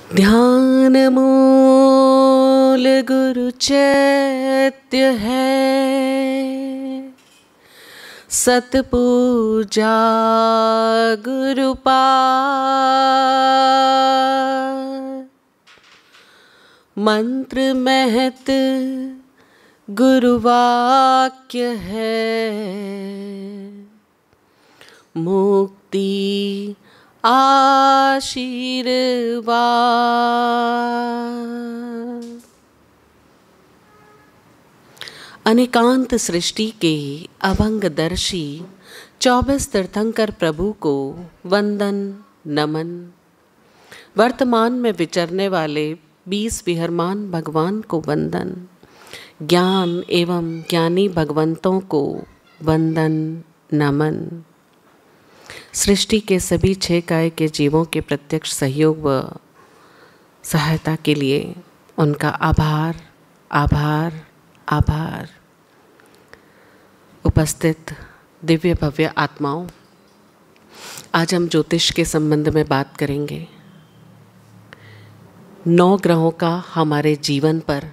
ध्यान मूल गुरु चैत्य है, सतपूजा गुरु पार। मंत्र महत गुरु वाक्य है, मुक्ति आशीर्वाद। अनेकांत सृष्टि के अभंगदर्शी 24 तीर्थंकर प्रभु को वंदन नमन। वर्तमान में विचरने वाले 20 विहरमान भगवान को वंदन। ज्ञान एवं ज्ञानी भगवंतों को वंदन नमन। सृष्टि के सभी 6 काय के जीवों के प्रत्यक्ष सहयोग व सहायता के लिए उनका आभार आभार आभार। उपस्थित दिव्य भव्य आत्माओं, आज हम ज्योतिष के संबंध में बात करेंगे। 9 ग्रहों का हमारे जीवन पर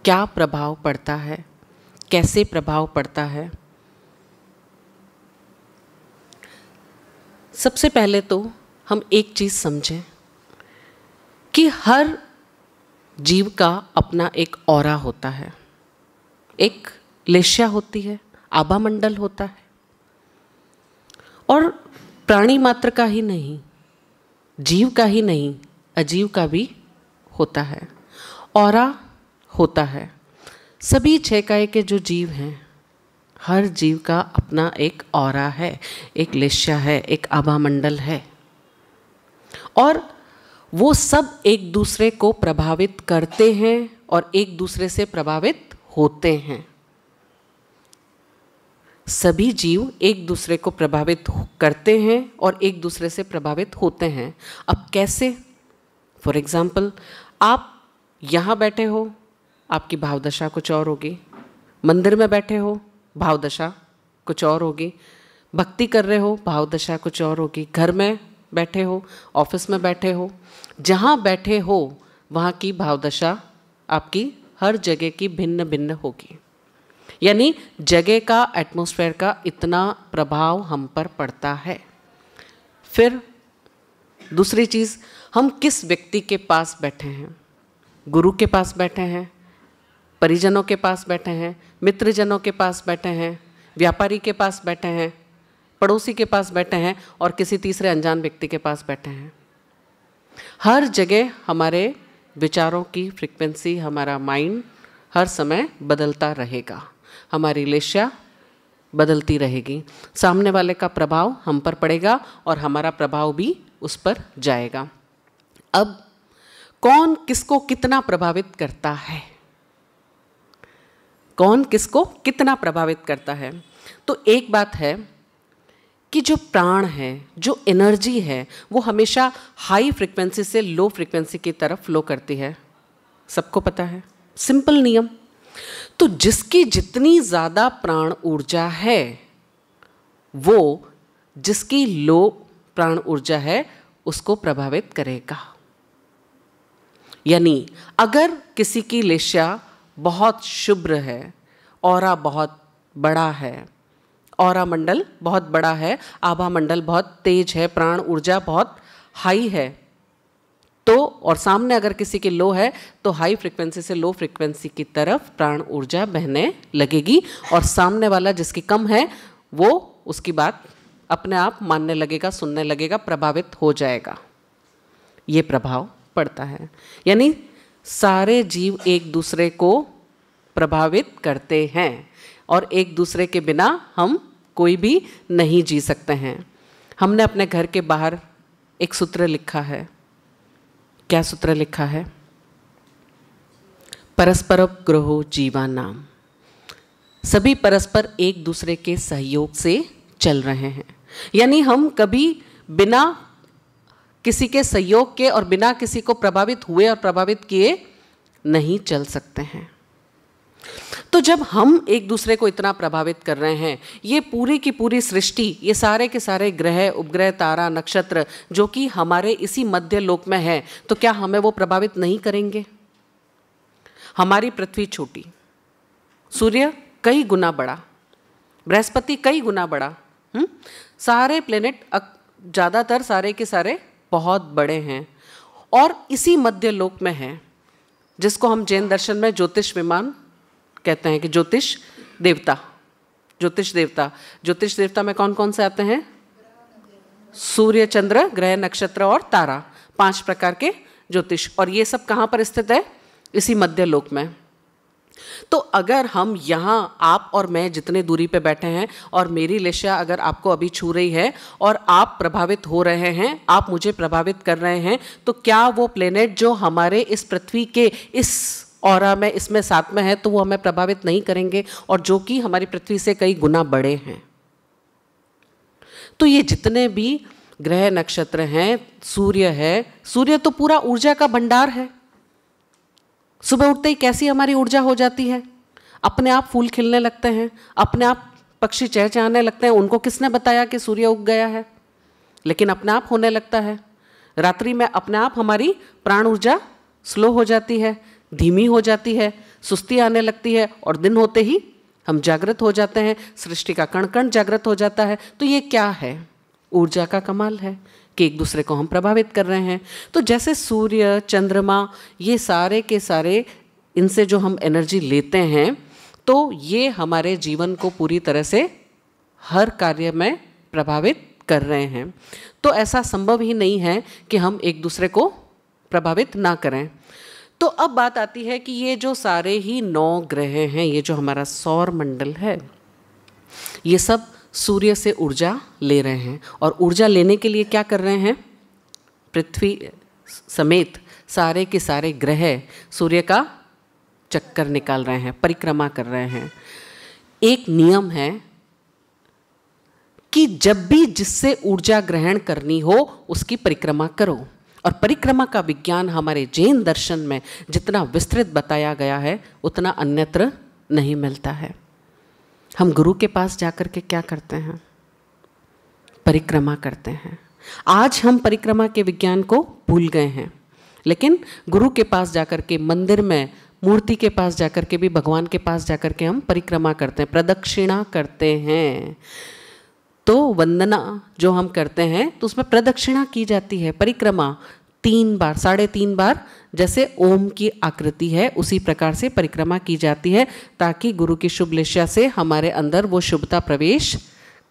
क्या प्रभाव पड़ता है, कैसे प्रभाव पड़ता है। सबसे पहले तो हम एक चीज़ समझें कि हर जीव का अपना एक ऑरा होता है, एक लेश्या होती है, आभा मंडल होता है। और प्राणी मात्र का ही नहीं, जीव का ही नहीं, अजीव का भी होता है, ऑरा होता है। सभी 6 काय के जो जीव हैं, हर जीव का अपना एक ऑरा है, एक लेश्या है, एक आभा मंडल है। और वो सब एक दूसरे को प्रभावित करते हैं और एक दूसरे से प्रभावित होते हैं। सभी जीव एक दूसरे को प्रभावित करते हैं और एक दूसरे से प्रभावित होते हैं। अब कैसे? फॉर एग्जाम्पल, आप यहाँ बैठे हो, आपकी भावदशा कुछ और होगी। मंदिर में बैठे हो, भावदशा कुछ और होगी। भक्ति कर रहे हो, भावदशा कुछ और होगी। घर में बैठे हो, ऑफिस में बैठे हो, जहाँ बैठे हो वहाँ की भावदशा आपकी हर जगह की भिन्न भिन्न होगी। यानी जगह का, एटमॉस्फेयर का इतना प्रभाव हम पर पड़ता है। फिर दूसरी चीज़, हम किस व्यक्ति के पास बैठे हैं। गुरु के पास बैठे हैं, परिजनों के पास बैठे हैं, मित्रजनों के पास बैठे हैं, व्यापारी के पास बैठे हैं, पड़ोसी के पास बैठे हैं और किसी तीसरे अनजान व्यक्ति के पास बैठे हैं। हर जगह हमारे विचारों की फ्रीक्वेंसी, हमारा माइंड हर समय बदलता रहेगा, हमारी लेश्या बदलती रहेगी। सामने वाले का प्रभाव हम पर पड़ेगा और हमारा प्रभाव भी उस पर जाएगा। अब कौन किसको कितना प्रभावित करता है, कौन किसको कितना प्रभावित करता है? तो एक बात है कि जो प्राण है, जो एनर्जी है, वो हमेशा हाई फ्रिक्वेंसी से लो फ्रिक्वेंसी की तरफ फ्लो करती है। सबको पता है, सिंपल नियम। तो जिसकी जितनी ज़्यादा प्राण ऊर्जा है, वो जिसकी लो प्राण ऊर्जा है उसको प्रभावित करेगा। यानी अगर किसी की लेश्या बहुत शुभ्र है, ऑरा बहुत बड़ा है, ऑरा मंडल बहुत बड़ा है, आभा मंडल बहुत तेज है, प्राण ऊर्जा बहुत हाई है, तो और सामने अगर किसी की लो है तो हाई फ्रिक्वेंसी से लो फ्रिक्वेंसी की तरफ प्राण ऊर्जा बहने लगेगी और सामने वाला जिसकी कम है वो उसकी बात अपने आप मानने लगेगा, सुनने लगेगा, प्रभावित हो जाएगा। ये प्रभाव पड़ता है। यानी सारे जीव एक दूसरे को प्रभावित करते हैं और एक दूसरे के बिना हम कोई भी नहीं जी सकते हैं। हमने अपने घर के बाहर एक सूत्र लिखा है। क्या सूत्र लिखा है? परस्पर ग्रहो जीवानाम। सभी परस्पर एक दूसरे के सहयोग से चल रहे हैं। यानी हम कभी बिना किसी के सहयोग के और बिना किसी को प्रभावित हुए और प्रभावित किए नहीं चल सकते हैं। तो जब हम एक दूसरे को इतना प्रभावित कर रहे हैं, ये पूरी की पूरी सृष्टि, ये सारे के सारे ग्रह, उपग्रह, तारा, नक्षत्र जो कि हमारे इसी मध्य लोक में है, तो क्या हमें वो प्रभावित नहीं करेंगे? हमारी पृथ्वी छोटी, सूर्य कई गुना बड़ा, बृहस्पति कई गुना बड़ा, सारे प्लेनेट ज़्यादातर सारे के सारे बहुत बड़े हैं और इसी मध्य लोक में हैं, जिसको हम जैन दर्शन में ज्योतिष विमान कहते हैं कि ज्योतिष देवता। ज्योतिष देवता में कौन कौन से आते हैं? सूर्य, चंद्र, ग्रह, नक्षत्र और तारा, 5 प्रकार के ज्योतिष। और ये सब कहाँ पर स्थित है? इसी मध्य लोक में। तो अगर हम यहाँ, आप और मैं जितने दूरी पे बैठे हैं और मेरी लेशा अगर आपको अभी छू रही है और आप प्रभावित हो रहे हैं, आप मुझे प्रभावित कर रहे हैं, तो क्या वो प्लेनेट जो हमारे इस पृथ्वी के इस ऑरा में, इसमें साथ में है, तो वो हमें प्रभावित नहीं करेंगे? और जो कि हमारी पृथ्वी से कई गुना बड़े हैं। तो ये जितने भी ग्रह, नक्षत्र हैं, सूर्य है, सूर्य तो पूरा ऊर्जा का भंडार है। सुबह उठते ही कैसी हमारी ऊर्जा हो जाती है, अपने आप फूल खिलने लगते हैं, अपने आप पक्षी चहचहाने लगते हैं। उनको किसने बताया कि सूर्य उग गया है? लेकिन अपने आप होने लगता है। रात्रि में अपने आप हमारी प्राण ऊर्जा स्लो हो जाती है, धीमी हो जाती है, सुस्ती आने लगती है और दिन होते ही हम जागृत हो जाते हैं, सृष्टि का कण कण जागृत हो जाता है। तो ये क्या है? ऊर्जा का कमाल है कि एक दूसरे को हम प्रभावित कर रहे हैं। तो जैसे सूर्य, चंद्रमा, ये सारे के सारे, इनसे जो हम एनर्जी लेते हैं, तो ये हमारे जीवन को पूरी तरह से हर कार्य में प्रभावित कर रहे हैं। तो ऐसा संभव ही नहीं है कि हम एक दूसरे को प्रभावित ना करें। तो अब बात आती है कि ये जो सारे ही 9 ग्रह हैं, ये जो हमारा सौर मंडल है, ये सब सूर्य से ऊर्जा ले रहे हैं। और ऊर्जा लेने के लिए क्या कर रहे हैं? पृथ्वी समेत सारे के सारे ग्रह सूर्य का चक्कर निकाल रहे हैं, परिक्रमा कर रहे हैं। एक नियम है कि जब भी जिससे ऊर्जा ग्रहण करनी हो उसकी परिक्रमा करो। और परिक्रमा का विज्ञान हमारे जैन दर्शन में जितना विस्तृत बताया गया है, उतना अन्यत्र नहीं मिलता है। हम गुरु के पास जाकर के क्या करते हैं? परिक्रमा करते हैं। आज हम परिक्रमा के विज्ञान को भूल गए हैं, लेकिन गुरु के पास जाकर के, मंदिर में मूर्ति के पास जाकर के भी, भगवान के पास जाकर के हम परिक्रमा करते हैं, प्रदक्षिणा करते हैं। तो वंदना जो हम करते हैं तो उसमें प्रदक्षिणा की जाती है, परिक्रमा 3 बार, 3.5 बार, जैसे ओम की आकृति है उसी प्रकार से परिक्रमा की जाती है, ताकि गुरु की शुभ लेशा से हमारे अंदर वो शुभता प्रवेश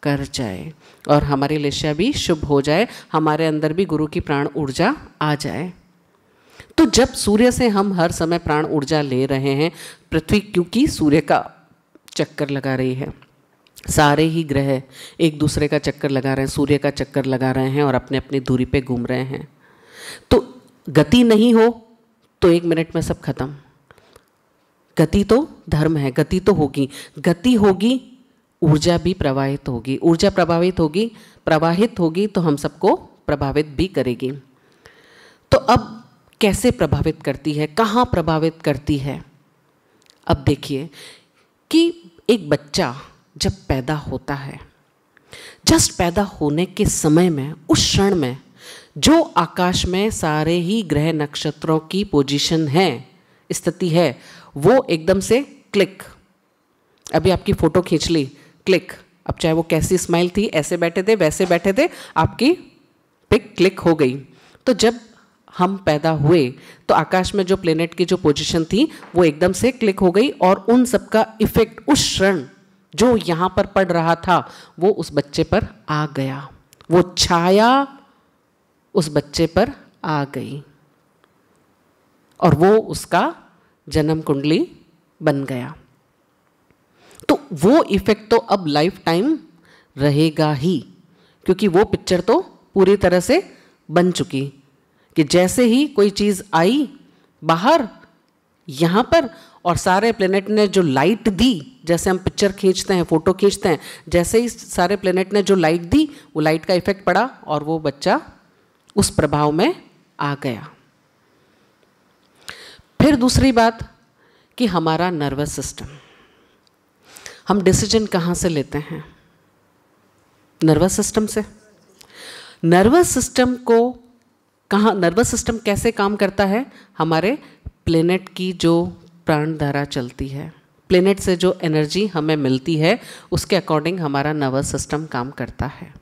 कर जाए और हमारी लेशा भी शुभ हो जाए, हमारे अंदर भी गुरु की प्राण ऊर्जा आ जाए। तो जब सूर्य से हम हर समय प्राण ऊर्जा ले रहे हैं, पृथ्वी क्योंकि सूर्य का चक्कर लगा रही है, सारे ही ग्रह एक दूसरे का चक्कर लगा रहे हैं, सूर्य का चक्कर लगा रहे हैं और अपने अपनी दूरी पे घूम रहे हैं। तो गति नहीं हो तो 1 मिनट में सब खत्म। गति तो धर्म है, गति तो होगी, गति होगी, ऊर्जा भी प्रवाहित होगी, ऊर्जा प्रवाहित होगी तो हम सबको प्रभावित भी करेगी। तो अब कैसे प्रभावित करती है, कहाँ प्रभावित करती है? अब देखिए कि एक बच्चा जब पैदा होता है, जस्ट पैदा होने के समय में, उस क्षण में जो आकाश में सारे ही ग्रह नक्षत्रों की पोजीशन है, स्थिति है, वो एकदम से क्लिक। अभी आपकी फोटो खींच ली, क्लिक। अब चाहे वो कैसी स्माइल थी, ऐसे बैठे थे, वैसे बैठे थे, आपकी पिक क्लिक हो गई। तो जब हम पैदा हुए तो आकाश में जो प्लेनेट की जो पोजीशन थी वो एकदम से क्लिक हो गई और उन सब का इफेक्ट उस क्षण जो यहाँ पर पड़ रहा था वो उस बच्चे पर आ गया, वो छाया उस बच्चे पर आ गई और वो उसका जन्म कुंडली बन गया। तो वो इफेक्ट तो अब लाइफ टाइम रहेगा ही, क्योंकि वो पिक्चर तो पूरी तरह से बन चुकी कि जैसे ही कोई चीज़ आई बाहर यहाँ पर और सारे प्लेनेट ने जो लाइट दी, जैसे हम पिक्चर खींचते हैं, फोटो खींचते हैं, जैसे ही सारे प्लेनेट ने जो लाइट दी, वो लाइट का इफेक्ट पड़ा और वो बच्चा उस प्रभाव में आ गया। फिर दूसरी बात कि हमारा नर्वस सिस्टम, हम डिसीजन कहाँ से लेते हैं? नर्वस सिस्टम से। नर्वस सिस्टम कैसे काम करता है? हमारे प्लेनेट की जो प्राण धारा चलती है, प्लेनेट से जो एनर्जी हमें मिलती है, उसके अकॉर्डिंग हमारा नर्वस सिस्टम काम करता है।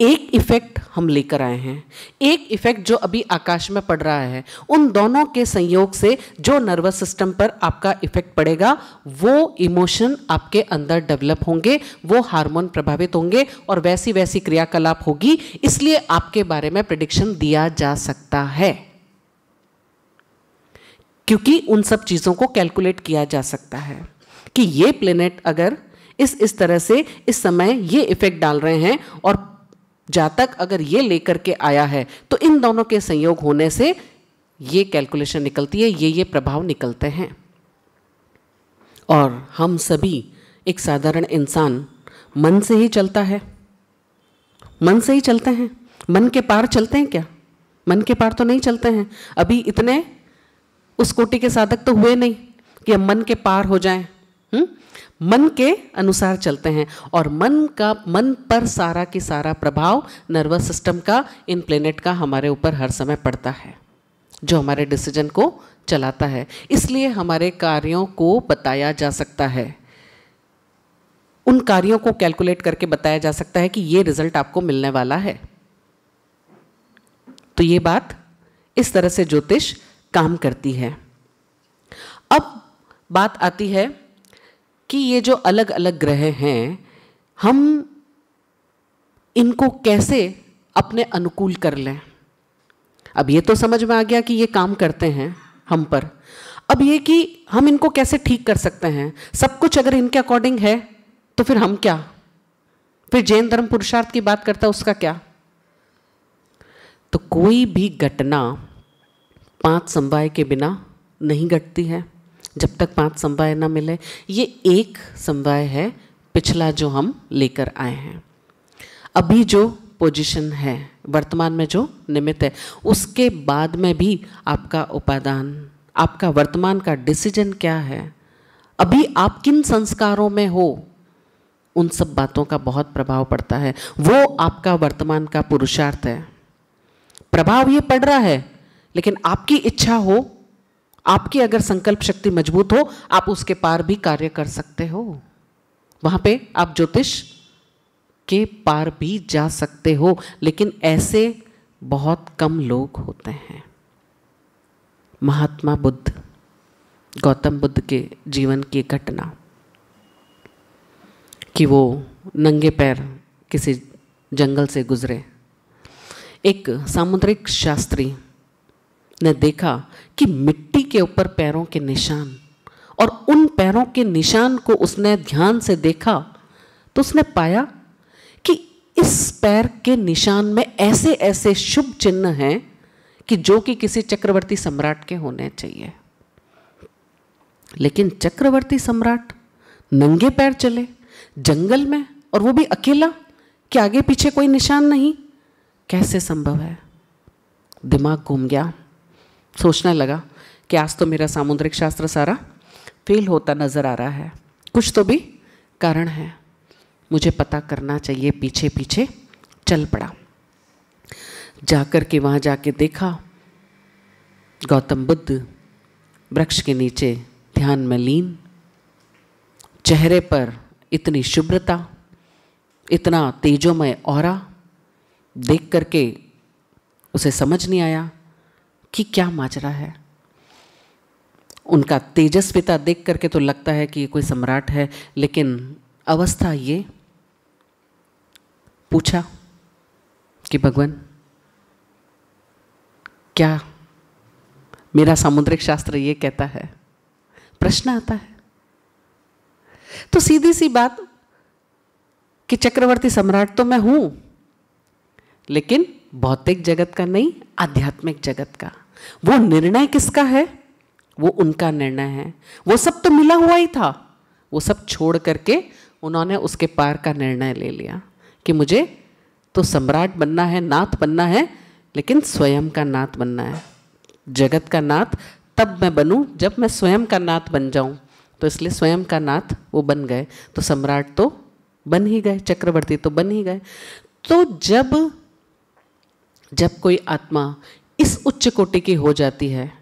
एक इफेक्ट हम लेकर आए हैं, एक इफेक्ट जो अभी आकाश में पड़ रहा है, उन दोनों के संयोग से जो नर्वस सिस्टम पर आपका इफेक्ट पड़ेगा, वो इमोशन आपके अंदर डेवलप होंगे, वो हार्मोन प्रभावित होंगे और वैसी वैसी क्रियाकलाप होगी। इसलिए आपके बारे में प्रेडिक्शन दिया जा सकता है, क्योंकि उन सब चीज़ों को कैलकुलेट किया जा सकता है कि ये प्लेनेट अगर इस तरह से इस समय ये इफेक्ट डाल रहे हैं और जातक अगर ये लेकर के आया है, तो इन दोनों के संयोग होने से ये कैलकुलेशन निकलती है, ये प्रभाव निकलते हैं। और हम सभी, एक साधारण इंसान मन से ही चलता है, मन से ही चलते हैं। मन के पार चलते हैं क्या? मन के पार तो नहीं चलते हैं। अभी इतने उस कोटि के साधक तो हुए नहीं कि हम मन के पार हो जाएं। मन के अनुसार चलते हैं और मन पर सारा की सारा प्रभाव नर्वस सिस्टम का, इन प्लेनेट का हमारे ऊपर हर समय पड़ता है, जो हमारे डिसीजन को चलाता है। इसलिए हमारे कार्यों को बताया जा सकता है, उन कार्यों को कैलकुलेट करके बताया जा सकता है कि ये रिजल्ट आपको मिलने वाला है। तो ये बात इस तरह से ज्योतिष काम करती है। अब बात आती है कि ये जो अलग अलग ग्रह हैं, हम इनको कैसे अपने अनुकूल कर लें। अब ये तो समझ में आ गया कि ये काम करते हैं हम पर। अब ये कि हम इनको कैसे ठीक कर सकते हैं। सब कुछ अगर इनके अकॉर्डिंग है तो फिर हम क्या? फिर जैन धर्म पुरुषार्थ की बात करता है, उसका क्या? तो कोई भी घटना 5 समवाय के बिना नहीं घटती है, जब तक 5 समवाय ना मिले। ये एक समवाय है पिछला जो हम लेकर आए हैं। अभी जो पोजीशन है, वर्तमान में जो निमित्त है, उसके बाद में भी आपका उपादान, आपका वर्तमान का डिसीजन क्या है, अभी आप किन संस्कारों में हो, उन सब बातों का बहुत प्रभाव पड़ता है। वो आपका वर्तमान का पुरुषार्थ है। प्रभाव ये पड़ रहा है, लेकिन आपकी इच्छा हो, आपकी अगर संकल्प शक्ति मजबूत हो, आप उसके पार भी कार्य कर सकते हो। वहां पे आप ज्योतिष के पार भी जा सकते हो, लेकिन ऐसे बहुत कम लोग होते हैं। महात्मा बुद्ध, गौतम बुद्ध के जीवन की घटना कि वो नंगे पैर किसी जंगल से गुजरे। एक सामुद्रिक शास्त्री ने देखा कि मिट्टी के ऊपर पैरों के निशान, और उन पैरों के निशान को उसने ध्यान से देखा तो उसने पाया कि इस पैर के निशान में ऐसे ऐसे शुभ चिन्ह हैं कि जो कि किसी चक्रवर्ती सम्राट के होने चाहिए। लेकिन चक्रवर्ती सम्राट नंगे पैर चले जंगल में, और वो भी अकेला, कि आगे पीछे कोई निशान नहीं। कैसे संभव है? दिमाग घूम गया। सोचने लगा कि आज तो मेरा सामुद्रिक शास्त्र सारा फेल होता नजर आ रहा है, कुछ तो भी कारण है, मुझे पता करना चाहिए। पीछे पीछे चल पड़ा। जाकर के वहाँ जाके देखा गौतम बुद्ध वृक्ष के नीचे ध्यान में लीन, चेहरे पर इतनी शुभ्रता, इतना तेजोमय ऑरा। देख करके उसे समझ नहीं आया कि क्या माजरा है। उनका तेजस्विता देख करके तो लगता है कि ये कोई सम्राट है, लेकिन अवस्था ये। पूछा कि भगवान, क्या मेरा सामुद्रिक शास्त्र ये कहता है? प्रश्न आता है। तो सीधी सी बात कि चक्रवर्ती सम्राट तो मैं हूं, लेकिन भौतिक जगत का नहीं, आध्यात्मिक जगत का। वो निर्णय किसका है? वो उनका निर्णय है। वो सब तो मिला हुआ ही था, वो सब छोड़ करके उन्होंने उसके पार का निर्णय ले लिया कि मुझे तो सम्राट बनना है, नाथ बनना है, लेकिन स्वयं का नाथ बनना है। जगत का नाथ तब मैं बनूं जब मैं स्वयं का नाथ बन जाऊं, तो इसलिए स्वयं का नाथ वो बन गए, तो सम्राट तो बन ही गए, चक्रवर्ती तो बन ही गए। तो जब कोई आत्मा इस उच्च कोटि की हो जाती है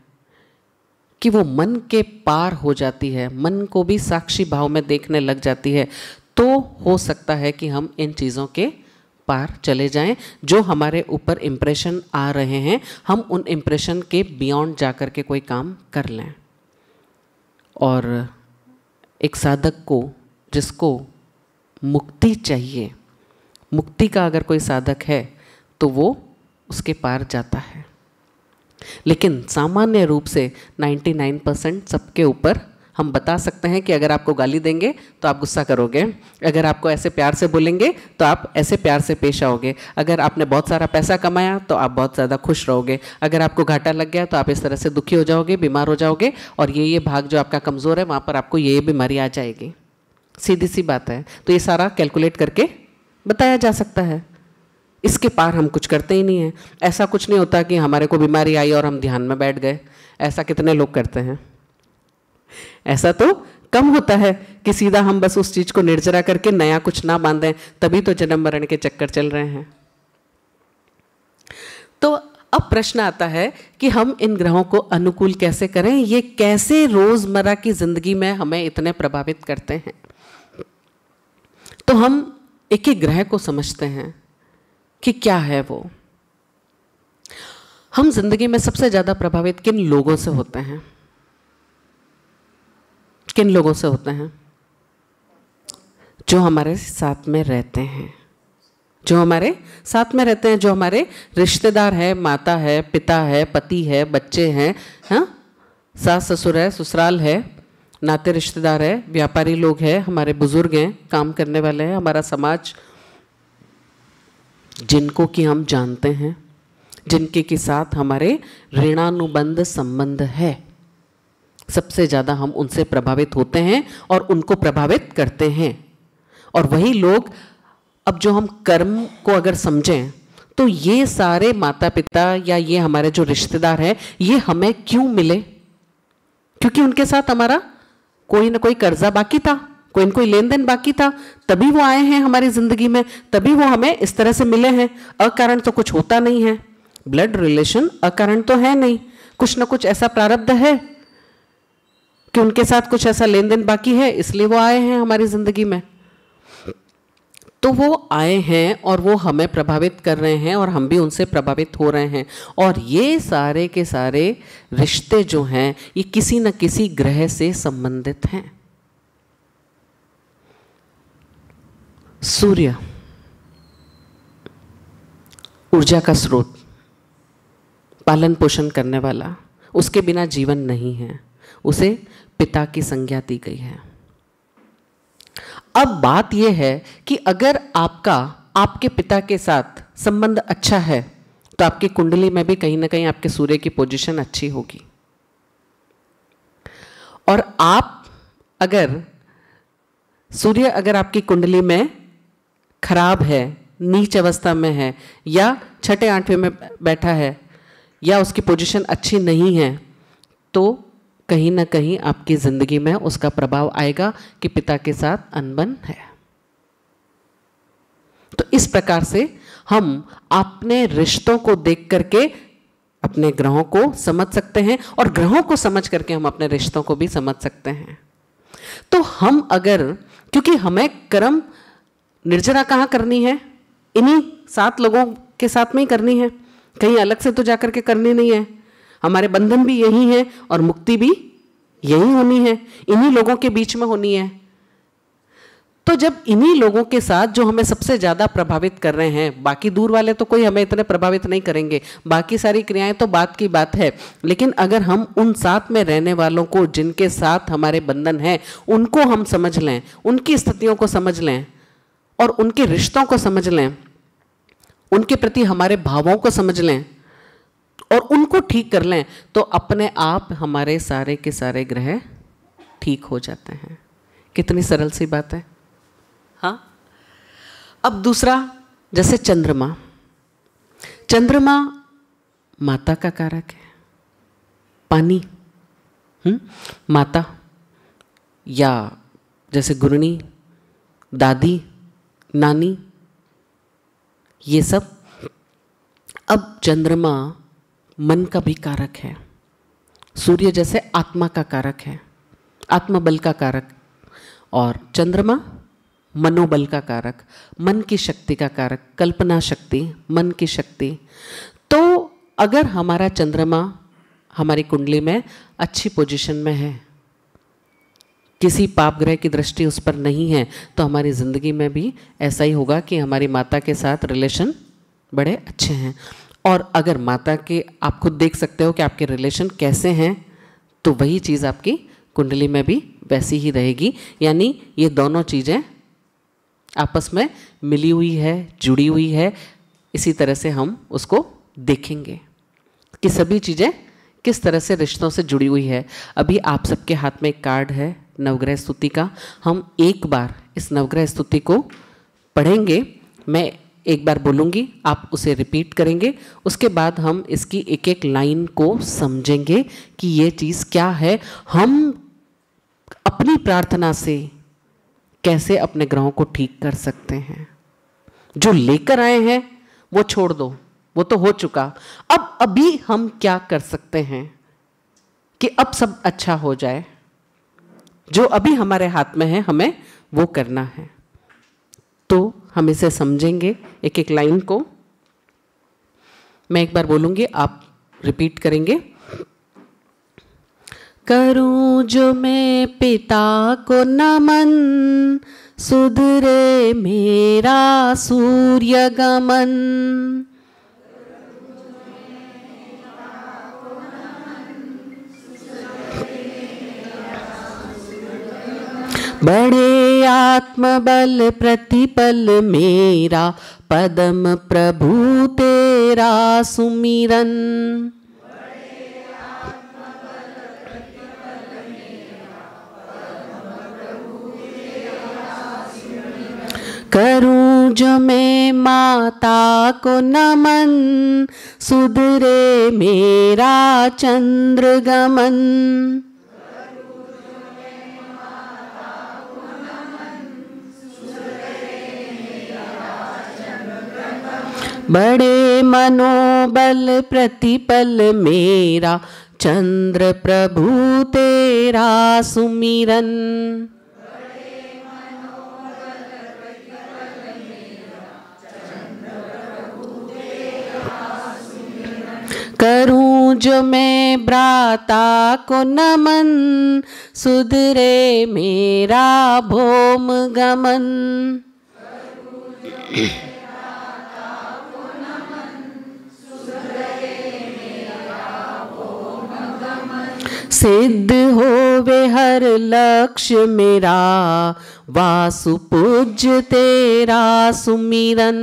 कि वो मन के पार हो जाती है, मन को भी साक्षी भाव में देखने लग जाती है, तो हो सकता है कि हम इन चीज़ों के पार चले जाएं। जो हमारे ऊपर इम्प्रेशन आ रहे हैं, हम उन इम्प्रेशन के बियॉन्ड जाकर के कोई काम कर लें। और एक साधक को, जिसको मुक्ति चाहिए, मुक्ति का अगर कोई साधक है तो वो उसके पार जाता है। लेकिन सामान्य रूप से 99% सबके ऊपर हम बता सकते हैं कि अगर आपको गाली देंगे तो आप गुस्सा करोगे, अगर आपको ऐसे प्यार से बोलेंगे तो आप ऐसे प्यार से पेश आओगे, अगर आपने बहुत सारा पैसा कमाया तो आप बहुत ज़्यादा खुश रहोगे, अगर आपको घाटा लग गया तो आप इस तरह से दुखी हो जाओगे, बीमार हो जाओगे, और ये भाग जो आपका कमज़ोर है वहाँ पर आपको ये बीमारी आ जाएगी। सीधी सी बात है। तो ये सारा कैलकुलेट करके बताया जा सकता है। इसके पार हम कुछ करते ही नहीं हैं। ऐसा कुछ नहीं होता कि हमारे को बीमारी आई और हम ध्यान में बैठ गए। ऐसा कितने लोग करते हैं? ऐसा तो कम होता है कि सीधा हम बस उस चीज को निर्जरा करके नया कुछ ना बांधें, तभी तो जन्म मरण के चक्कर चल रहे हैं। तो अब प्रश्न आता है कि हम इन ग्रहों को अनुकूल कैसे करें, ये कैसे रोजमर्रा की जिंदगी में हमें इतने प्रभावित करते हैं। तो हम एक एक ग्रह को समझते हैं कि क्या है वो। हम जिंदगी में सबसे ज्यादा प्रभावित किन लोगों से होते हैं? किन लोगों से होते हैं? जो हमारे साथ में रहते हैं, जो हमारे साथ में रहते हैं, जो हमारे रिश्तेदार है, माता है, पिता है, पति है, बच्चे हैं, हाँ, सास ससुर है, ससुराल है, नाते रिश्तेदार है, व्यापारी लोग हैं, हमारे बुजुर्ग हैं, काम करने वाले हैं, हमारा समाज, जिनको कि हम जानते हैं, जिनके के साथ हमारे ऋणानुबंध संबंध है, सबसे ज़्यादा हम उनसे प्रभावित होते हैं और उनको प्रभावित करते हैं। और वही लोग, अब जो हम कर्म को अगर समझें तो ये सारे माता पिता या ये हमारे जो रिश्तेदार हैं, ये हमें क्यों मिले? क्योंकि उनके साथ हमारा कोई ना कोई कर्जा बाकी था, कोई न कोई लेन देन बाकी था, तभी वो आए हैं हमारी जिंदगी में, तभी वो हमें इस तरह से मिले हैं। अकारण तो कुछ होता नहीं है, ब्लड रिलेशन अकारण तो है नहीं, कुछ ना कुछ ऐसा प्रारब्ध है कि उनके साथ कुछ ऐसा लेन देन बाकी है, इसलिए वो आए हैं हमारी जिंदगी में। तो वो आए हैं और वो हमें प्रभावित कर रहे हैं और हम भी उनसे प्रभावित हो रहे हैं। और ये सारे के सारे रिश्ते जो हैं, ये किसी न किसी ग्रह से संबंधित हैं। सूर्य ऊर्जा का स्रोत, पालन पोषण करने वाला, उसके बिना जीवन नहीं है, उसे पिता की संज्ञा दी गई है। अब बात यह है कि अगर आपका आपके पिता के साथ संबंध अच्छा है तो आपकी कुंडली में भी कहीं ना कहीं आपके सूर्य की पोजीशन अच्छी होगी। और आप अगर सूर्य अगर आपकी कुंडली में खराब है, नीच अवस्था में है, या छठे आठवें में बैठा है, या उसकी पोजीशन अच्छी नहीं है, तो कहीं ना कहीं आपकी जिंदगी में उसका प्रभाव आएगा कि पिता के साथ अनबन है। तो इस प्रकार से हम अपने रिश्तों को देख करके अपने ग्रहों को समझ सकते हैं और ग्रहों को समझ करके हम अपने रिश्तों को भी समझ सकते हैं। तो हम अगर, क्योंकि हमें कर्म निर्जरा कहाँ करनी है, इन्हीं 7 लोगों के साथ में ही करनी है, कहीं अलग से तो जाकर के करनी नहीं है। हमारे बंधन भी यही है और मुक्ति भी यही होनी है, इन्हीं लोगों के बीच में होनी है। तो जब इन्हीं लोगों के साथ जो हमें सबसे ज़्यादा प्रभावित कर रहे हैं, बाकी दूर वाले तो कोई हमें इतने प्रभावित नहीं करेंगे, बाकी सारी क्रियाएं तो बात की बात है, लेकिन अगर हम उन साथ में रहने वालों को, जिनके साथ हमारे बंधन है, उनको हम समझ लें, उनकी स्थितियों को समझ लें और उनके रिश्तों को समझ लें, उनके प्रति हमारे भावों को समझ लें और उनको ठीक कर लें, तो अपने आप हमारे सारे के सारे ग्रह ठीक हो जाते हैं। कितनी सरल सी बात है। हाँ, अब दूसरा, जैसे चंद्रमा, चंद्रमा माता का कारक है, पानी, माता, या जैसे गुरनी, दादी, नानी, ये सब। अब चंद्रमा मन का भी कारक है, सूर्य जैसे आत्मा का कारक है, आत्मबल का कारक, और चंद्रमा मनोबल का कारक, मन की शक्ति का कारक, कल्पना शक्ति, मन की शक्ति। तो अगर हमारा चंद्रमा हमारी कुंडली में अच्छी पोजीशन में है, किसी पाप ग्रह की दृष्टि उस पर नहीं है, तो हमारी ज़िंदगी में भी ऐसा ही होगा कि हमारी माता के साथ रिलेशन बड़े अच्छे हैं। और अगर माता के, आप खुद देख सकते हो कि आपके रिलेशन कैसे हैं, तो वही चीज़ आपकी कुंडली में भी वैसी ही रहेगी। यानी ये दोनों चीज़ें आपस में मिली हुई है, जुड़ी हुई है। इसी तरह से हम उसको देखेंगे कि सभी चीज़ें किस तरह से रिश्तों से जुड़ी हुई है। अभी आप सबके हाथ में एक कार्ड है नवग्रह स्तुति का। हम एक बार इस नवग्रह स्तुति को पढ़ेंगे, मैं एक बार बोलूँगी, आप उसे रिपीट करेंगे। उसके बाद हम इसकी एक एक लाइन को समझेंगे कि ये चीज़ क्या है। हम अपनी प्रार्थना से कैसे अपने ग्रहों को ठीक कर सकते हैं। जो लेकर आए हैं वो छोड़ दो, वो तो हो चुका। अब अभी हम क्या कर सकते हैं कि अब सब अच्छा हो जाए। जो अभी हमारे हाथ में है हमें वो करना है। तो हम इसे समझेंगे एक एक लाइन को। मैं एक बार बोलूंगी, आप रिपीट करेंगे। करूं जो मैं पिता को नमन, सुधरे मेरा सूर्य गमन। बड़े आत्मबल प्रतिपल मेरा, पदम प्रभु तेरा सुमिरन। करूं जो मैं माता को नमन, सुधरे मेरा चंद्र गमन। बड़े मनोबल प्रतिपल मेरा, चंद्र प्रभु तेरा सुमिरन। करूं जो मैं भ्राता को नमन, सुधरे मेरा भौम गमन। सिद्ध होवे हर लक्ष्य मेरा, वासु पूज्य तेरा सुमिरन।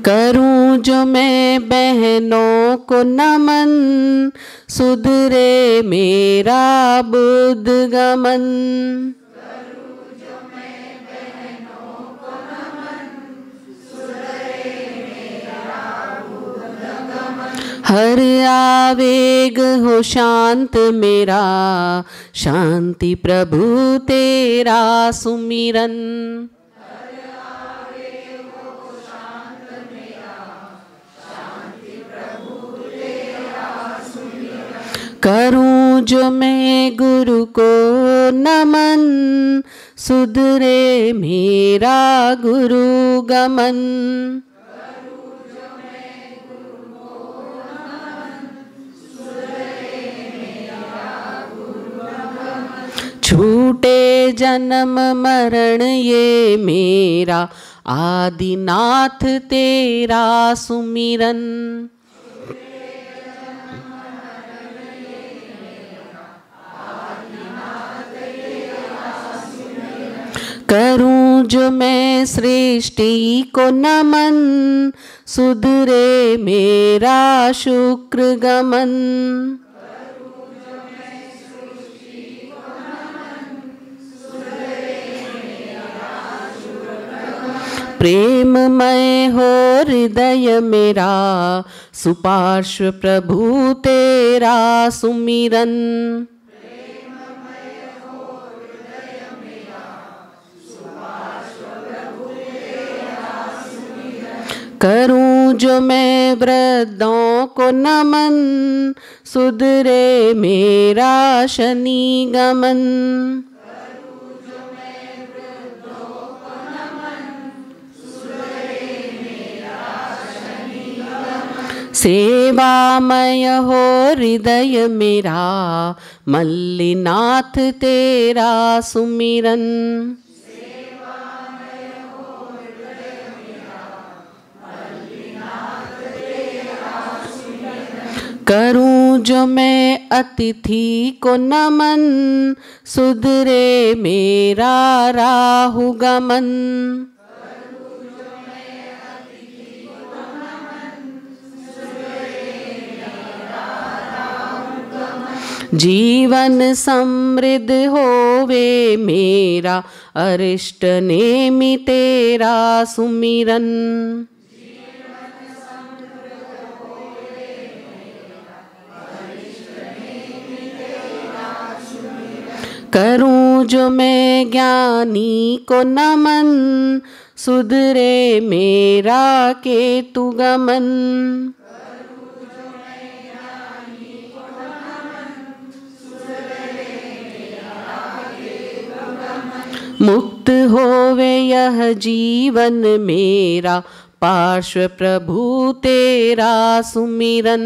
करूं जो मैं बहनों को नमन, सुधरे मेरा बुद्ध गमन। हर आवेग हो शांत मेरा, शांति प्रभु तेरा सुमिरन। करूं जो मैं गुरु को नमन, सुधरे मेरा गुरु गमन। छूटे जन्म मरण ये मेरा, आदिनाथ तेरा सुमिरन। करूं जो मैं सृष्टि को नमन, सुधरे मेरा शुक्र गमन। प्रेममय हो हृदय मेरा, सुपार्श्व प्रभु तेरा सुमिरन। करूं जो मैं वृद्धों को नमन, सुधरे मेरा शनि गमन। सेवामय हो हृदय मेरा, मल्लिनाथ तेरा सुमिरन। करूं जो मैं अतिथि को नमन, सुधरे मेरा राहु गमन। जीवन समृद्ध होवे मेरा, अरिष्ट नेमि तेरा सुमिरन। करूं जो मैं ज्ञानी को नमन, सुधरे मेरा केतु गमन। मुक्त होवे यह जीवन मेरा, पार्श्व प्रभु तेरा सुमिरन।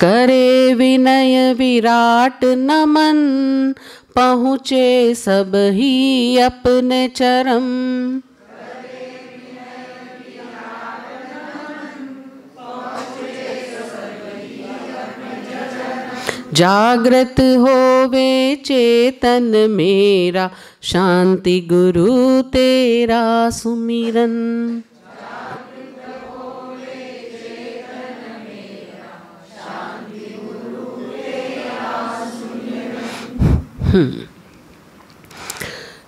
करे विनय विराट नमन, पहुँचे सब ही अपने चरम। जागृत होवे चेतन मेरा, शांति गुरु तेरा सुमिरन।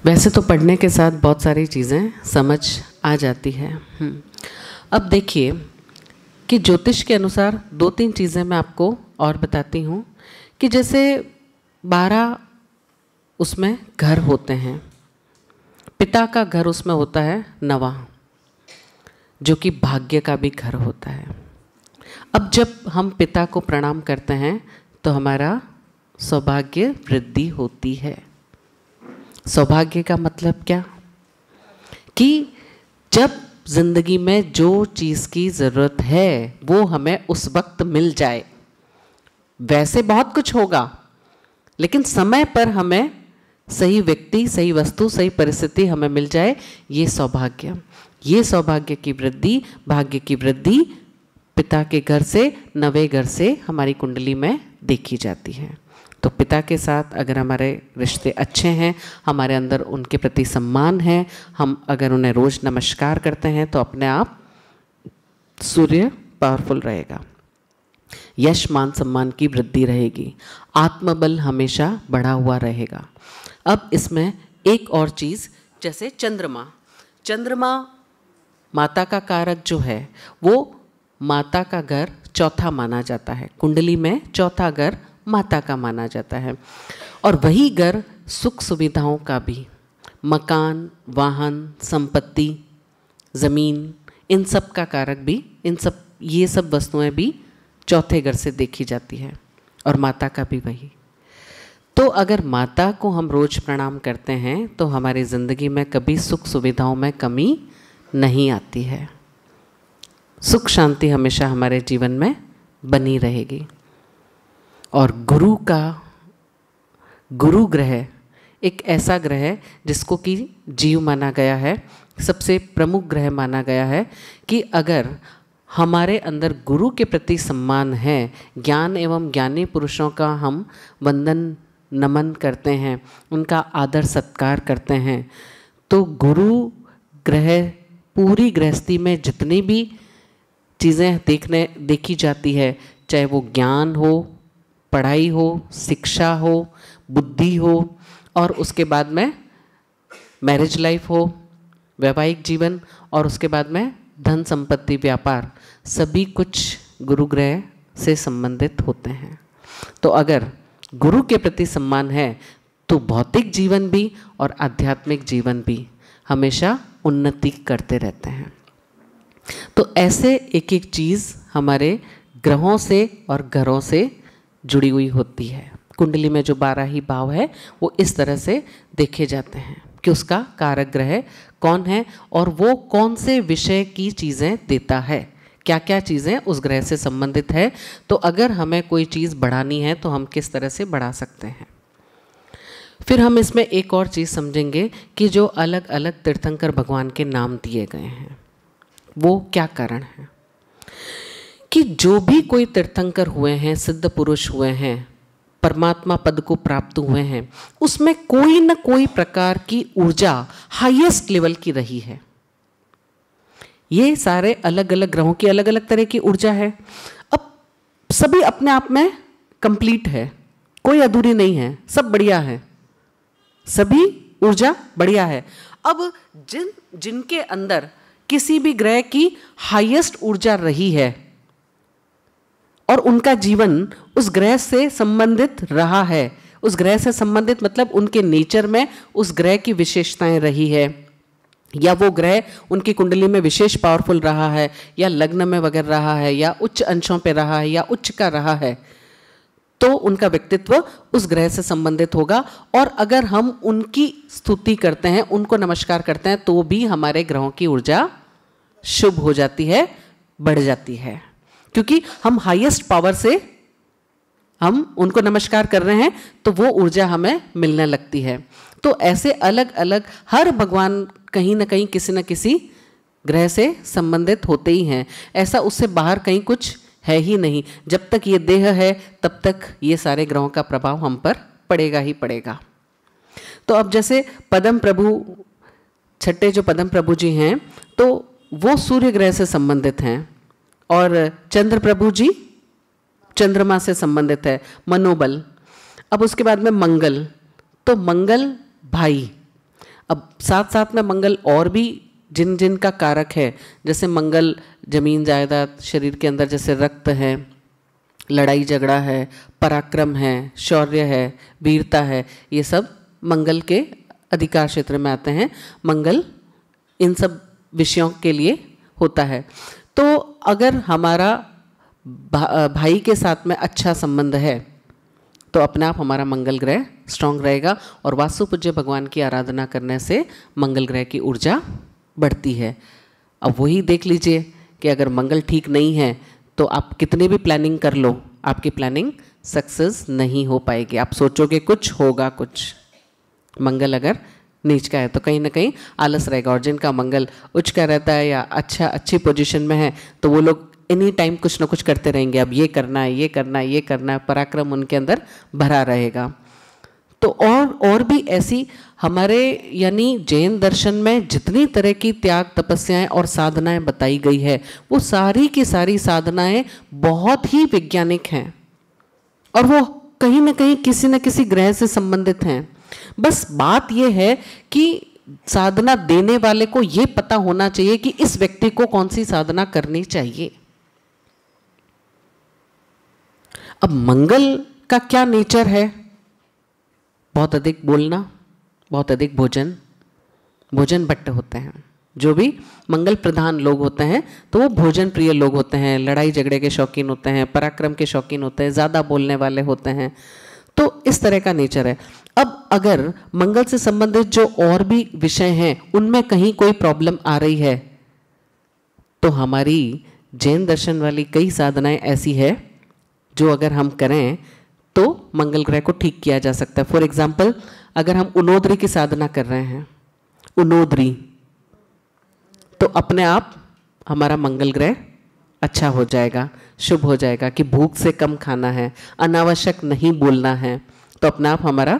वैसे तो पढ़ने के साथ बहुत सारी चीज़ें समझ आ जाती है। अब देखिए कि ज्योतिष के अनुसार 2-3 चीज़ें मैं आपको और बताती हूँ कि जैसे 12 उसमें घर होते हैं। पिता का घर उसमें होता है 9वां, जो कि भाग्य का भी घर होता है। अब जब हम पिता को प्रणाम करते हैं तो हमारा सौभाग्य वृद्धि होती है। सौभाग्य का मतलब क्या? कि जब जिंदगी में जो चीज़ की ज़रूरत है वो हमें उस वक्त मिल जाए। वैसे बहुत कुछ होगा, लेकिन समय पर हमें सही व्यक्ति, सही वस्तु, सही परिस्थिति हमें मिल जाए, ये सौभाग्य। ये सौभाग्य की वृद्धि, भाग्य की वृद्धि पिता के घर से, 9वें घर से हमारी कुंडली में देखी जाती है। तो पिता के साथ अगर हमारे रिश्ते अच्छे हैं, हमारे अंदर उनके प्रति सम्मान है, हम अगर उन्हें रोज़ नमस्कार करते हैं तो अपने आप सूर्य पावरफुल रहेगा, यश मान सम्मान की वृद्धि रहेगी, आत्मबल हमेशा बढ़ा हुआ रहेगा। अब इसमें एक और चीज़, जैसे चंद्रमा। चंद्रमा माता का कारक जो है वो माता का घर चौथा माना जाता है। कुंडली में चौथा घर माता का माना जाता है। और वही घर सुख सुविधाओं का भी, मकान, वाहन, संपत्ति, ज़मीन, इन सब का कारक भी, ये सब वस्तुएं भी चौथे घर से देखी जाती है। और माता का भी वही। तो अगर माता को हम रोज़ प्रणाम करते हैं तो हमारी ज़िंदगी में कभी सुख सुविधाओं में कमी नहीं आती है। सुख शांति हमेशा हमारे जीवन में बनी रहेगी। और गुरु ग्रह एक ऐसा ग्रह है जिसको कि जीव माना गया है, सबसे प्रमुख ग्रह माना गया है कि अगर हमारे अंदर गुरु के प्रति सम्मान है, ज्ञान एवं ज्ञानी पुरुषों का हम वंदन नमन करते हैं, उनका आदर सत्कार करते हैं, तो गुरु ग्रह पूरी गृहस्थी में जितनी भी चीज़ें देखी जाती है, चाहे वो ज्ञान हो, पढ़ाई हो, शिक्षा हो, बुद्धि हो, और उसके बाद में मैरिज लाइफ हो, वैवाहिक जीवन, और उसके बाद में धन संपत्ति, व्यापार, सभी कुछ गुरु ग्रह से संबंधित होते हैं। तो अगर गुरु के प्रति सम्मान है तो भौतिक जीवन भी और आध्यात्मिक जीवन भी हमेशा उन्नति करते रहते हैं। तो ऐसे एक एक चीज़ हमारे ग्रहों से और घरों से जुड़ी हुई होती है। कुंडली में जो 12 ही भाव है वो इस तरह से देखे जाते हैं कि उसका कारक ग्रह कौन है और वो कौन से विषय की चीज़ें देता है, क्या क्या चीज़ें उस ग्रह से संबंधित है। तो अगर हमें कोई चीज़ बढ़ानी है तो हम किस तरह से बढ़ा सकते हैं। फिर हम इसमें एक और चीज़ समझेंगे कि जो अलग अलग तीर्थंकर भगवान के नाम दिए गए हैं वो क्या कारण है। कि जो भी कोई तीर्थंकर हुए हैं, सिद्ध पुरुष हुए हैं, परमात्मा पद को प्राप्त हुए हैं, उसमें कोई न कोई प्रकार की ऊर्जा हाईएस्ट लेवल की रही है। ये सारे अलग अलग ग्रहों की अलग अलग तरह की ऊर्जा है। अब सभी अपने आप में कंप्लीट है, कोई अधूरी नहीं है, सब बढ़िया है, सभी ऊर्जा बढ़िया है। अब जिनके अंदर किसी भी ग्रह की हाईएस्ट ऊर्जा रही है और उनका जीवन उस ग्रह से संबंधित रहा है, उस ग्रह से संबंधित मतलब उनके नेचर में उस ग्रह की विशेषताएं रही है, या वो ग्रह उनकी कुंडली में विशेष पावरफुल रहा है, या लग्न में वगैरह रहा है, या उच्च अंशों पे रहा है, या उच्च का रहा है, तो उनका व्यक्तित्व उस ग्रह से संबंधित होगा। और अगर हम उनकी स्तुति करते हैं, उनको नमस्कार करते हैं, तो भी हमारे ग्रहों की ऊर्जा शुभ हो जाती है, बढ़ जाती है, क्योंकि हम हाईएस्ट पावर से हम उनको नमस्कार कर रहे हैं तो वो ऊर्जा हमें मिलने लगती है। तो ऐसे अलग अलग हर भगवान कहीं ना कहीं किसी न किसी ग्रह से संबंधित होते ही हैं। ऐसा उससे बाहर कहीं कुछ है ही नहीं। जब तक ये देह है तब तक ये सारे ग्रहों का प्रभाव हम पर पड़ेगा ही पड़ेगा। तो अब जैसे पद्म प्रभु, छठे जो पद्म प्रभु जी हैं, तो वो सूर्य ग्रह से संबंधित हैं, और चंद्र प्रभु जी चंद्रमा से संबंधित है, मनोबल। अब उसके बाद में मंगल, तो मंगल भाई। अब साथ साथ में मंगल और भी जिन जिन का कारक है, जैसे मंगल जमीन जायदाद, शरीर के अंदर जैसे रक्त है, लड़ाई झगड़ा है, पराक्रम है, शौर्य है, वीरता है, ये सब मंगल के अधिकार क्षेत्र में आते हैं। मंगल इन सब विषयों के लिए होता है। तो अगर हमारा भाई के साथ में अच्छा संबंध है तो अपने आप हमारा मंगल ग्रह स्ट्रांग रहेगा, और वास्तु पूज्य भगवान की आराधना करने से मंगल ग्रह की ऊर्जा बढ़ती है। अब वही देख लीजिए कि अगर मंगल ठीक नहीं है तो आप कितनी भी प्लानिंग कर लो, आपकी प्लानिंग सक्सेस नहीं हो पाएगी। आप सोचोगे कुछ, होगा कुछ। मंगल अगर नीच का है तो कहीं ना कहीं आलस रहेगा, और जिनका मंगल उच्च का रहता है या अच्छी पोजीशन में है तो वो लोग एनी टाइम कुछ ना कुछ करते रहेंगे। अब ये करना है, ये करना है, ये करना है, पराक्रम उनके अंदर भरा रहेगा। तो और भी ऐसी हमारे यानी जैन दर्शन में जितनी तरह की त्याग, तपस्याएं और साधनाएं बताई गई है, वो सारी की सारी साधनाएं बहुत ही वैज्ञानिक हैं, और वो कहीं ना कहीं किसी न किसी ग्रह से संबंधित हैं। बस बात यह है कि साधना देने वाले को ये पता होना चाहिए कि इस व्यक्ति को कौन सी साधना करनी चाहिए। अब मंगल का क्या नेचर है? बहुत अधिक बोलना, बहुत अधिक भोजन भट्ट होते हैं। जो भी मंगल प्रधान लोग होते हैं तो वो भोजन प्रिय लोग होते हैं, लड़ाई झगड़े के शौकीन होते हैं, पराक्रम के शौकीन होते हैं, ज़्यादा बोलने वाले होते हैं। तो इस तरह का नेचर है। अब अगर मंगल से संबंधित जो और भी विषय हैं उनमें कहीं कोई प्रॉब्लम आ रही है तो हमारी जैन दर्शन वाली कई साधनाएं ऐसी है जो अगर हम करें तो मंगल ग्रह को ठीक किया जा सकता है। फॉर एग्जाम्पल, अगर हम उनोद्री की साधना कर रहे हैं, उनोद्री, तो अपने आप हमारा मंगल ग्रह अच्छा हो जाएगा, शुभ हो जाएगा कि भूख से कम खाना है, अनावश्यक नहीं बोलना है, तो अपने आप हमारा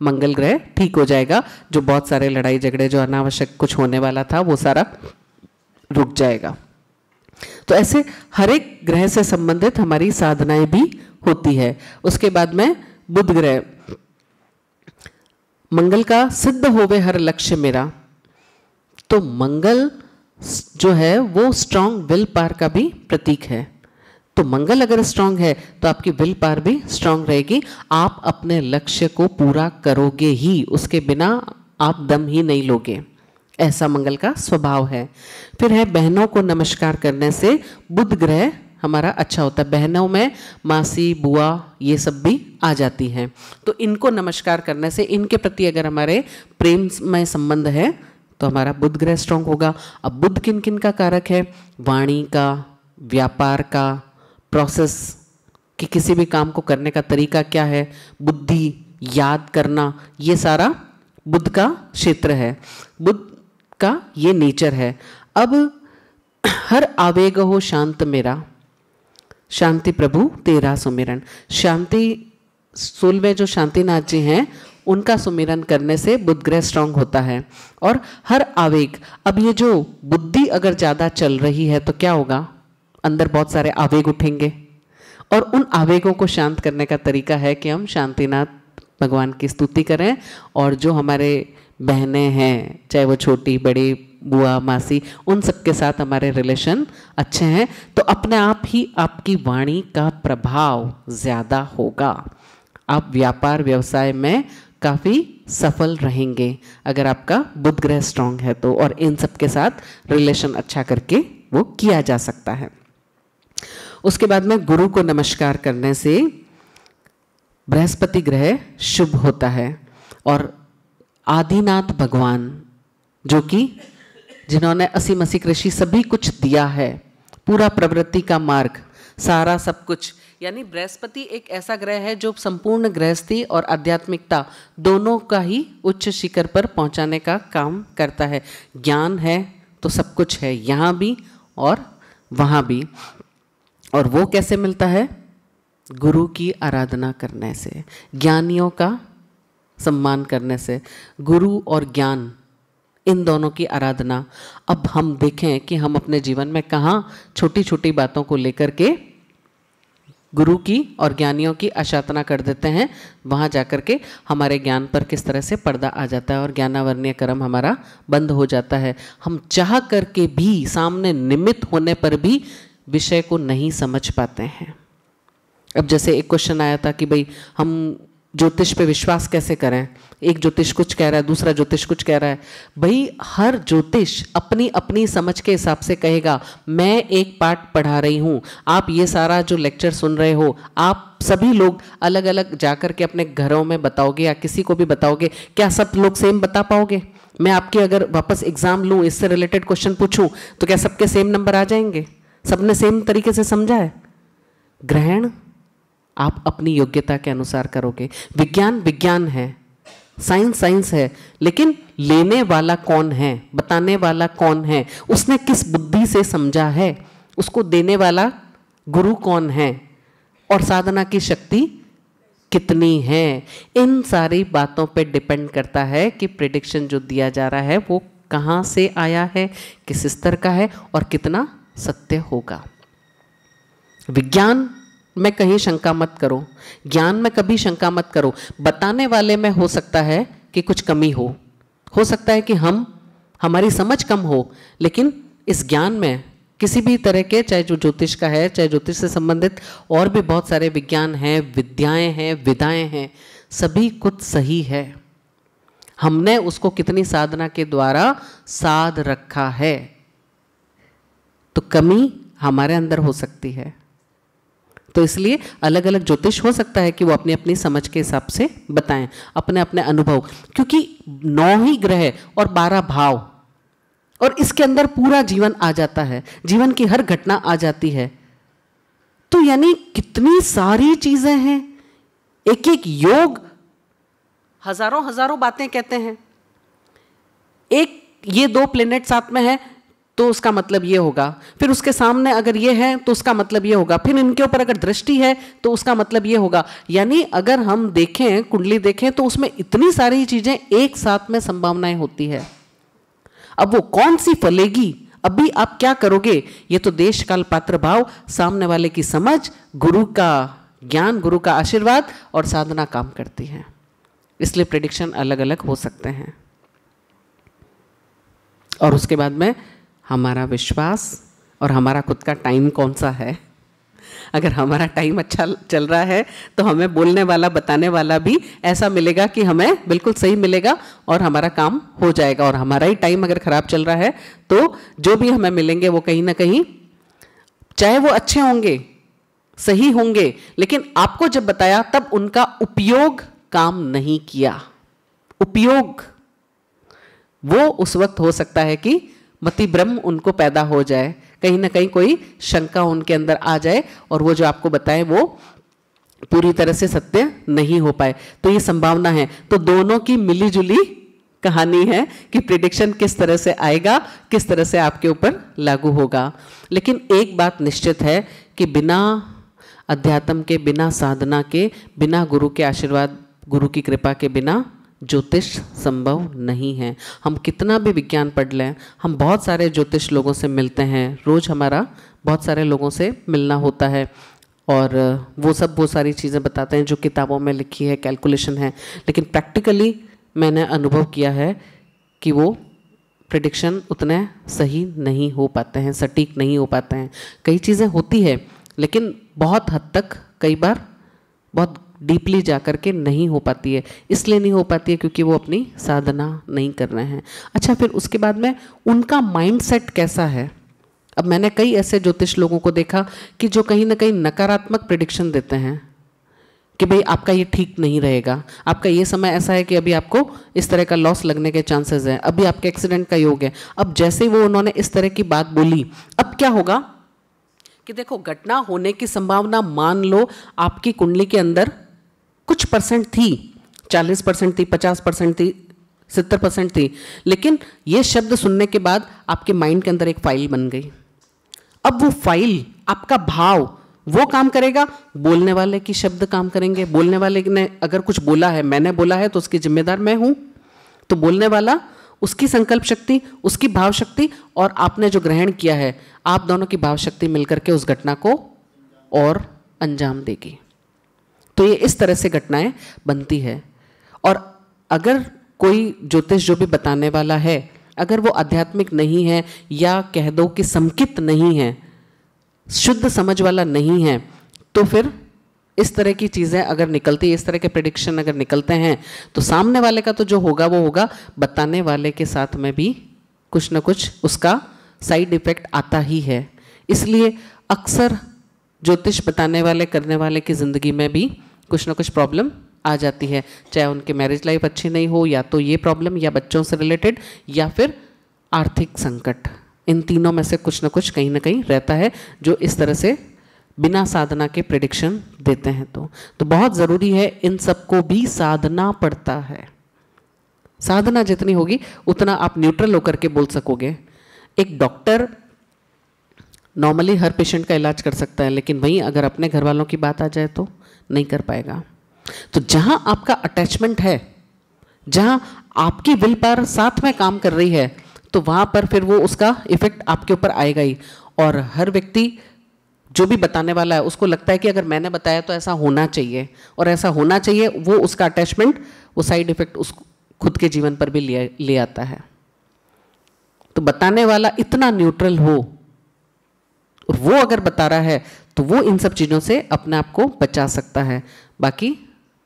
मंगल ग्रह ठीक हो जाएगा। जो बहुत सारे लड़ाई झगड़े, जो अनावश्यक कुछ होने वाला था, वो सारा रुक जाएगा। तो ऐसे हर एक ग्रह से संबंधित हमारी साधनाएं भी होती है। उसके बाद में बुध ग्रह, मंगल का सिद्ध होवे हर लक्ष्य मेरा, तो मंगल जो है वो स्ट्रांग विल पावर का भी प्रतीक है। तो मंगल अगर स्ट्रांग है तो आपकी विल पावर भी स्ट्रांग रहेगी, आप अपने लक्ष्य को पूरा करोगे ही, उसके बिना आप दम ही नहीं लोगे, ऐसा मंगल का स्वभाव है। फिर है बहनों को नमस्कार करने से बुध ग्रह हमारा अच्छा होता है। बहनों में मासी, बुआ ये सब भी आ जाती हैं, तो इनको नमस्कार करने से, इनके प्रति अगर हमारे प्रेम में संबंध है तो हमारा बुध ग्रह स्ट्रांग होगा। अब बुध किन किन का कारक है? वाणी का, व्यापार का, प्रोसेस कि किसी भी काम को करने का तरीका क्या है, बुद्धि, याद करना, ये सारा बुध का क्षेत्र है, बुध का ये नेचर है। अब हर आवेग हो शांत मेरा, शांति प्रभु तेरा सुमिरन, शांति 16वें जो शांतिनाथ जी हैं उनका सुमिरन करने से बुध ग्रह स्ट्रांग होता है। और हर आवेग, अब ये जो बुद्धि अगर ज़्यादा चल रही है तो क्या होगा? अंदर बहुत सारे आवेग उठेंगे, और उन आवेगों को शांत करने का तरीका है कि हम शांतिनाथ भगवान की स्तुति करें, और जो हमारे बहनें हैं, चाहे वो छोटी बड़ी, बुआ, मासी, उन सबके साथ हमारे रिलेशन अच्छे हैं, तो अपने आप ही आपकी वाणी का प्रभाव ज़्यादा होगा। आप व्यापार व्यवसाय में काफ़ी सफल रहेंगे अगर आपका बुध ग्रह स्ट्रांग है तो, और इन सब के साथ रिलेशन अच्छा करके वो किया जा सकता है। उसके बाद में गुरु को नमस्कार करने से बृहस्पति ग्रह शुभ होता है, और आदिनाथ भगवान जो कि जिन्होंने असी मसी कृषि सभी कुछ दिया है, पूरा प्रवृत्ति का मार्ग, सारा सब कुछ, यानी बृहस्पति एक ऐसा ग्रह है जो संपूर्ण गृहस्थी और आध्यात्मिकता दोनों का ही उच्च शिखर पर पहुंचाने का काम करता है। ज्ञान है तो सब कुछ है, यहाँ भी और वहाँ भी। और वो कैसे मिलता है? गुरु की आराधना करने से, ज्ञानियों का सम्मान करने से, गुरु और ज्ञान इन दोनों की आराधना। अब हम देखें कि हम अपने जीवन में कहाँ छोटी छोटी बातों को लेकर के गुरु की और ज्ञानियों की आराधना कर देते हैं, वहाँ जाकर के हमारे ज्ञान पर किस तरह से पर्दा आ जाता है और ज्ञानावर्णीय कर्म हमारा बंद हो जाता है। हम चाह करके भी, सामने निमित्त होने पर भी विषय को नहीं समझ पाते हैं। अब जैसे एक क्वेश्चन आया था कि भाई हम ज्योतिष पे विश्वास कैसे करें, एक ज्योतिष कुछ कह रहा है, दूसरा ज्योतिष कुछ कह रहा है। भाई हर ज्योतिष अपनी अपनी समझ के हिसाब से कहेगा। मैं एक पाठ पढ़ा रही हूँ, आप ये सारा जो लेक्चर सुन रहे हो, आप सभी लोग अलग अलग जाकर के अपने घरों में बताओगे या किसी को भी बताओगे, क्या सब लोग सेम बता पाओगे? मैं आपके अगर वापस एग्जाम लूँ, इससे रिलेटेड क्वेश्चन पूछूँ, तो क्या सबके सेम नंबर आ जाएंगे? सबने सेम तरीके से समझा है? ग्रहण आप अपनी योग्यता के अनुसार करोगे। विज्ञान विज्ञान है, साइंस साइंस है, लेकिन लेने वाला कौन है, बताने वाला कौन है, उसने किस बुद्धि से समझा है, उसको देने वाला गुरु कौन है, और साधना की शक्ति कितनी है, इन सारी बातों पे डिपेंड करता है कि प्रेडिक्शन जो दिया जा रहा है वो कहाँ से आया है, किस स्तर का है और कितना सत्य होगा। विज्ञान में कहीं शंका मत करो, ज्ञान में कभी शंका मत करो। बताने वाले में हो सकता है कि कुछ कमी हो सकता है कि हमारी समझ कम हो, लेकिन इस ज्ञान में किसी भी तरह के, चाहे जो ज्योतिष का है, चाहे ज्योतिष से संबंधित और भी बहुत सारे विज्ञान हैं, विद्याएं हैं, विधाएं हैं, सभी कुछ सही है। हमने उसको कितनी साधना के द्वारा साध रखा है, तो कमी हमारे अंदर हो सकती है। तो इसलिए अलग अलग ज्योतिष हो सकता है कि वो अपनी अपनी समझ के हिसाब से बताएं, अपने अपने अनुभव, क्योंकि 9 ही ग्रह और 12 भाव, और इसके अंदर पूरा जीवन आ जाता है, जीवन की हर घटना आ जाती है। तो यानी कितनी सारी चीजें हैं, एक एक योग हजारों हजारों बातें कहते हैं। एक ये 2 प्लेनेट साथ में है तो उसका मतलब ये होगा, फिर उसके सामने अगर ये है तो उसका मतलब ये होगा, फिर इनके ऊपर अगर दृष्टि है तो उसका मतलब ये होगा। यानी अगर हम देखें, कुंडली देखें, तो उसमें इतनी सारी चीजें एक साथ में संभावनाएं होती है। अब वो कौन सी फलेगी, अभी आप क्या करोगे, ये तो देश काल पात्र भाव, सामने वाले की समझ, गुरु का ज्ञान, गुरु का आशीर्वाद और साधना काम करती है, इसलिए प्रेडिक्शन अलग अलग हो सकते हैं। और उसके बाद में हमारा विश्वास और हमारा खुद का टाइम कौन सा है। अगर हमारा टाइम अच्छा चल रहा है तो हमें बोलने वाला, बताने वाला भी ऐसा मिलेगा कि हमें बिल्कुल सही मिलेगा और हमारा काम हो जाएगा। और हमारा ही टाइम अगर खराब चल रहा है तो जो भी हमें मिलेंगे वो कहीं ना कहीं, चाहे वो अच्छे होंगे, सही होंगे, लेकिन आपको जब बताया तब उनका उपयोग काम नहीं किया। उपयोग वो उस वक्त हो सकता है कि मति भ्रम उनको पैदा हो जाए, कहीं ना कहीं कोई शंका उनके अंदर आ जाए और वो जो आपको बताए वो पूरी तरह से सत्य नहीं हो पाए, तो ये संभावना है। तो दोनों की मिलीजुली कहानी है कि प्रिडिक्शन किस तरह से आएगा, किस तरह से आपके ऊपर लागू होगा। लेकिन एक बात निश्चित है कि बिना अध्यात्म के, बिना साधना के, बिना गुरु के आशीर्वाद, गुरु की कृपा के बिना ज्योतिष संभव नहीं है। हम कितना भी विज्ञान पढ़ लें, हम बहुत सारे ज्योतिष लोगों से मिलते हैं, रोज़ हमारा बहुत सारे लोगों से मिलना होता है और वो सारी चीज़ें बताते हैं जो किताबों में लिखी है, कैलकुलेशन है, लेकिन प्रैक्टिकली मैंने अनुभव किया है कि वो प्रेडिक्शन उतने सही नहीं हो पाते हैं, सटीक नहीं हो पाते हैं। कई चीज़ें होती है लेकिन बहुत हद तक, कई बार बहुत डीपली जा कर के नहीं हो पाती है। इसलिए नहीं हो पाती है क्योंकि वो अपनी साधना नहीं कर रहे हैं। अच्छा, फिर उसके बाद में उनका माइंडसेट कैसा है। अब मैंने कई ऐसे ज्योतिष लोगों को देखा कि जो कहीं ना कहीं नकारात्मक प्रेडिक्शन देते हैं कि भाई आपका ये ठीक नहीं रहेगा, आपका ये समय ऐसा है कि अभी आपको इस तरह का लॉस लगने के चांसेस हैं, अभी आपके एक्सीडेंट का योग है। अब जैसे वो उन्होंने इस तरह की बात बोली, अब क्या होगा कि देखो, घटना होने की संभावना मान लो आपकी कुंडली के अंदर कुछ परसेंट थी, 40% थी, 50% थी, 70% थी, लेकिन ये शब्द सुनने के बाद आपके माइंड के अंदर एक फाइल बन गई। अब वो फाइल, आपका भाव, वो काम करेगा, बोलने वाले की शब्द काम करेंगे। बोलने वाले ने अगर कुछ बोला है, मैंने बोला है, तो उसकी जिम्मेदार मैं हूं, तो बोलने वाला, उसकी संकल्प शक्ति, उसकी भाव शक्ति और आपने जो ग्रहण किया है, आप दोनों की भाव शक्ति मिलकर के उस घटना को और अंजाम देगी। तो ये इस तरह से घटनाएं बनती है। और अगर कोई ज्योतिष जो भी बताने वाला है, अगर वो आध्यात्मिक नहीं है या कह दो कि संकित नहीं है, शुद्ध समझ वाला नहीं है, तो फिर इस तरह की चीज़ें अगर निकलती है, इस तरह के प्रेडिक्शन अगर निकलते हैं, तो सामने वाले का तो जो होगा वो होगा, बताने वाले के साथ में भी कुछ ना कुछ उसका साइड इफेक्ट आता ही है। इसलिए अक्सर ज्योतिष बताने वाले, करने वाले की ज़िंदगी में भी कुछ ना कुछ प्रॉब्लम आ जाती है, चाहे उनकी मैरिज लाइफ अच्छी नहीं हो, या तो ये प्रॉब्लम, या बच्चों से रिलेटेड, या फिर आर्थिक संकट। इन तीनों में से कुछ ना कुछ कहीं ना कहीं रहता है जो इस तरह से बिना साधना के प्रेडिक्शन देते हैं। तो बहुत ज़रूरी है, इन सबको भी साधना पड़ता है। साधना जितनी होगी उतना आप न्यूट्रल होकर के बोल सकोगे। एक डॉक्टर नॉर्मली हर पेशेंट का इलाज कर सकता है, लेकिन वहीं अगर अपने घर वालों की बात आ जाए तो नहीं कर पाएगा। तो जहां आपका अटैचमेंट है, जहां आपकी विल पावर साथ में काम कर रही है, तो वहां पर फिर वो उसका इफेक्ट आपके ऊपर आएगा ही। और हर व्यक्ति जो भी बताने वाला है उसको लगता है कि अगर मैंने बताया तो ऐसा होना चाहिए, और ऐसा होना चाहिए, वो उसका अटैचमेंट, वो साइड इफेक्ट उस खुद के जीवन पर भी ले आता है। तो बताने वाला इतना न्यूट्रल हो, वो अगर बता रहा है तो वो इन सब चीज़ों से अपने आप को बचा सकता है। बाकी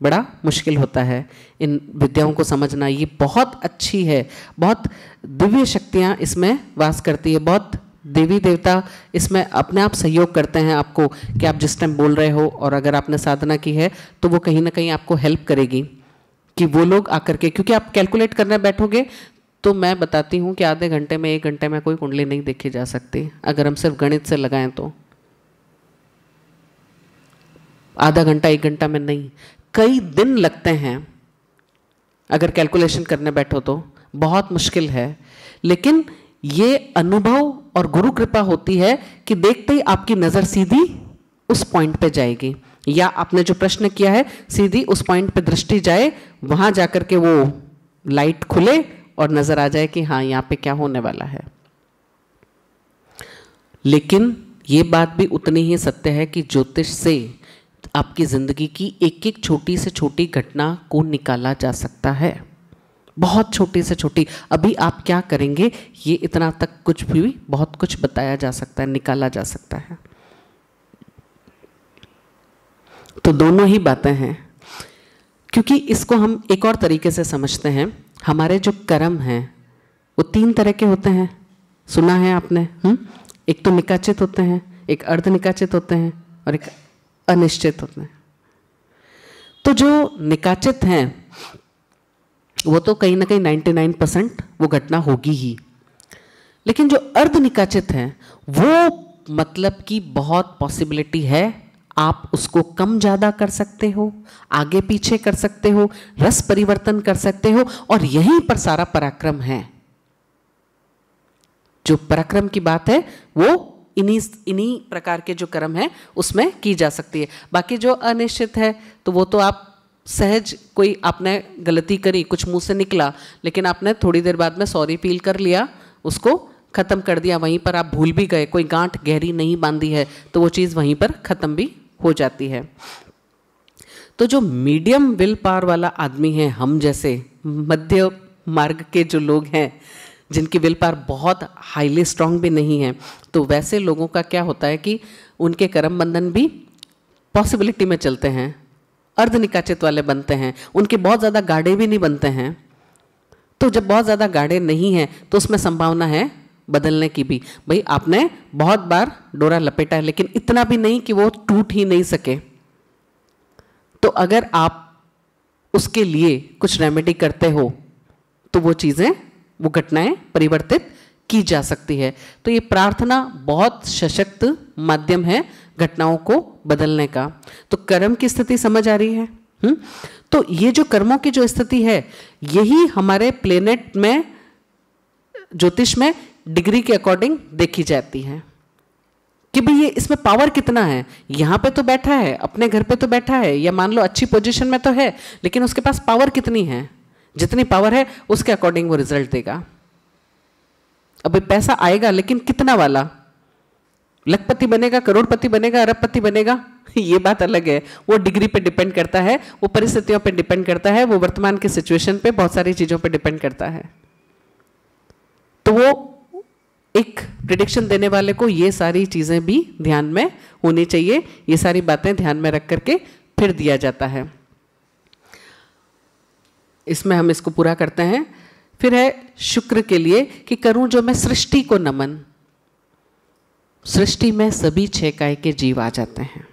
बड़ा मुश्किल होता है इन विद्याओं को समझना। ये बहुत अच्छी है, बहुत दिव्य शक्तियाँ इसमें वास करती है, बहुत देवी देवता इसमें अपने आप सहयोग करते हैं आपको कि आप जिस टाइम बोल रहे हो, और अगर आपने साधना की है तो वो कहीं ना कहीं आपको हेल्प करेगी कि वो लोग आकर के, क्योंकि आप कैलकुलेट करने बैठोगे तो मैं बताती हूँ कि आधे घंटे में, 1 घंटे में कोई कुंडली नहीं देखी जा सकती। अगर हम सिर्फ गणित से लगाएं तो आधा घंटा, 1 घंटा में नहीं, कई दिन लगते हैं। अगर कैलकुलेशन करने बैठो तो बहुत मुश्किल है, लेकिन ये अनुभव और गुरु कृपा होती है कि देखते ही आपकी नज़र सीधी उस पॉइंट पे जाएगी, या आपने जो प्रश्न किया है सीधी उस पॉइंट पे दृष्टि जाए, वहां जाकर के वो लाइट खुले और नजर आ जाए कि हाँ, यहाँ पे क्या होने वाला है। लेकिन ये बात भी उतनी ही सत्य है कि ज्योतिष से आपकी ज़िंदगी की एक एक छोटी से छोटी घटना को निकाला जा सकता है, बहुत छोटी से छोटी। अभी आप क्या करेंगे ये इतना तक कुछ भी बहुत कुछ बताया जा सकता है, निकाला जा सकता है। तो दोनों ही बातें हैं, क्योंकि इसको हम एक और तरीके से समझते हैं। हमारे जो कर्म हैं वो 3 तरह के होते हैं, सुना है आपने? एक तो निकाचित होते हैं, एक अर्ध निकाचित होते हैं और एक अनिश्चित होते हैं। तो जो निकाचित हैं वो तो कहीं ना कहीं 99% वो घटना होगी ही, लेकिन जो अर्ध निकाचित हैं वो मतलब कि बहुत पॉसिबिलिटी है, आप उसको कम ज़्यादा कर सकते हो, आगे पीछे कर सकते हो, रस परिवर्तन कर सकते हो, और यहीं पर सारा पराक्रम है। जो पराक्रम की बात है वो इन्हीं प्रकार के जो कर्म है उसमें की जा सकती है। बाकी जो अनिश्चित है तो वो तो आप सहज, कोई आपने गलती करी, कुछ मुंह से निकला, लेकिन आपने थोड़ी देर बाद में सॉरी फील कर लिया, उसको ख़त्म कर दिया, वहीं पर आप भूल भी गए, कोई गांठ गहरी नहीं बांधी है तो वो चीज़ वहीं पर ख़त्म भी हो जाती है। तो जो मीडियम विल पावर वाला आदमी है, हम जैसे मध्य मार्ग के जो लोग हैं जिनकी विल पावर बहुत हाईली स्ट्रांग भी नहीं है, तो वैसे लोगों का क्या होता है कि उनके कर्म बंधन भी पॉसिबिलिटी में चलते हैं, अर्ध निकाचित वाले बनते हैं, उनके बहुत ज़्यादा गाढ़े भी नहीं बनते हैं। तो जब बहुत ज़्यादा गाढ़े नहीं हैं तो उसमें संभावना है बदलने की भी। भाई आपने बहुत बार डोरा लपेटा है, लेकिन इतना भी नहीं कि वो टूट ही नहीं सके। तो अगर आप उसके लिए कुछ रेमेडी करते हो तो वो चीज़ें, वो घटनाएं परिवर्तित की जा सकती है। तो ये प्रार्थना बहुत सशक्त माध्यम है घटनाओं को बदलने का। तो कर्म की स्थिति समझ आ रही है? तो ये जो कर्मों की जो स्थिति है, यही हमारे प्लेनेट में, ज्योतिष में डिग्री के अकॉर्डिंग देखी जाती है कि भाई ये इसमें पावर कितना है। यहाँ पे तो बैठा है, अपने घर पे तो बैठा है, या मान लो अच्छी पोजीशन में तो है, लेकिन उसके पास पावर कितनी है? जितनी पावर है उसके अकॉर्डिंग वो रिजल्ट देगा। अब पैसा आएगा लेकिन कितना वाला? लखपति बनेगा, करोड़पति बनेगा, अरबपति बनेगा, ये बात अलग है। वो डिग्री पे डिपेंड करता है, वो परिस्थितियों पे डिपेंड करता है, वो वर्तमान के सिचुएशन पे, बहुत सारी चीजों पे डिपेंड करता है। तो वो एक प्रिडिक्शन देने वाले को ये सारी चीजें भी ध्यान में होनी चाहिए, ये सारी बातें ध्यान में रख करके फिर दिया जाता है। इसमें हम इसको पूरा करते हैं। फिर है शुक्र के लिए कि करूं जो मैं सृष्टि को नमन। सृष्टि में सभी 6 काय के जीव आ जाते हैं।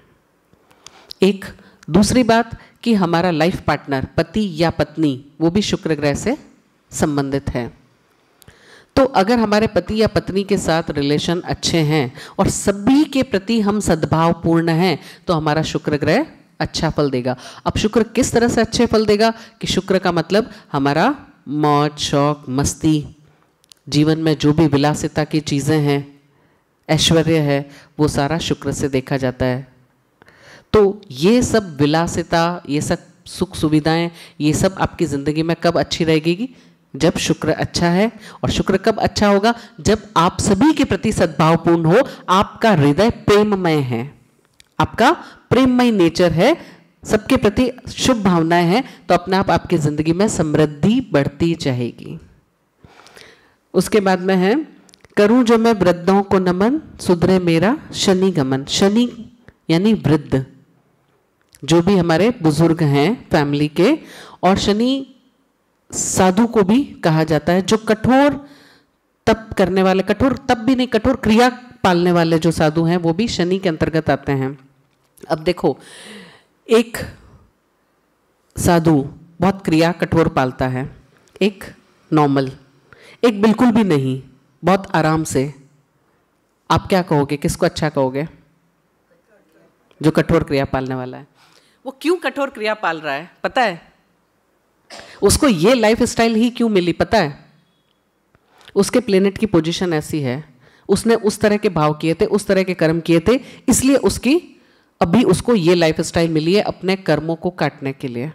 एक दूसरी बात कि हमारा लाइफ पार्टनर, पति या पत्नी, वो भी शुक्र ग्रह से संबंधित है। तो अगर हमारे पति या पत्नी के साथ रिलेशन अच्छे हैं और सभी के प्रति हम सद्भावपूर्ण हैं तो हमारा शुक्र ग्रह अच्छा फल देगा। अब शुक्र किस तरह से अच्छे फल देगा कि शुक्र का मतलब हमारा मौज शौक मस्ती, जीवन में जो भी विलासिता की चीज़ें हैं, ऐश्वर्य है, वो सारा शुक्र से देखा जाता है। तो ये सब विलासिता, ये सब सुख सुविधाएं, ये सब आपकी ज़िंदगी में कब अच्छी रहेगी? जब शुक्र अच्छा है। और शुक्र कब अच्छा होगा? जब आप सभी के प्रति सद्भावपूर्ण हो, आपका हृदय प्रेममय है, आपका प्रेममय नेचर है, सबके प्रति शुभ भावनाएं हैं, तो अपने आप आपकी ज़िंदगी में समृद्धि बढ़ती जाएगी। उसके बाद में है करूं जो मैं वृद्धों को नमन, सुधरे मेरा शनि गमन। शनि यानी वृद्ध, जो भी हमारे बुजुर्ग हैं फैमिली के, और शनि साधु को भी कहा जाता है, जो कठोर तप करने वाले, कठोर तप भी नहीं, कठोर क्रिया पालने वाले जो साधु हैं वो भी शनि के अंतर्गत आते हैं। अब देखो, एक साधु बहुत क्रिया कठोर पालता है, एक नॉर्मल, एक बिल्कुल भी नहीं, बहुत आराम से। आप क्या कहोगे, किसको अच्छा कहोगे? जो कठोर क्रिया पालने वाला है। वो क्यों कठोर क्रिया पाल रहा है पता है? उसको ये लाइफ स्टाइल ही क्यों मिली पता है? उसके प्लेनेट की पोजीशन ऐसी है, उसने उस तरह के भाव किए थे, उस तरह के कर्म किए थे, इसलिए उसकी अभी उसको ये लाइफ स्टाइल मिली है अपने कर्मों को काटने के लिए।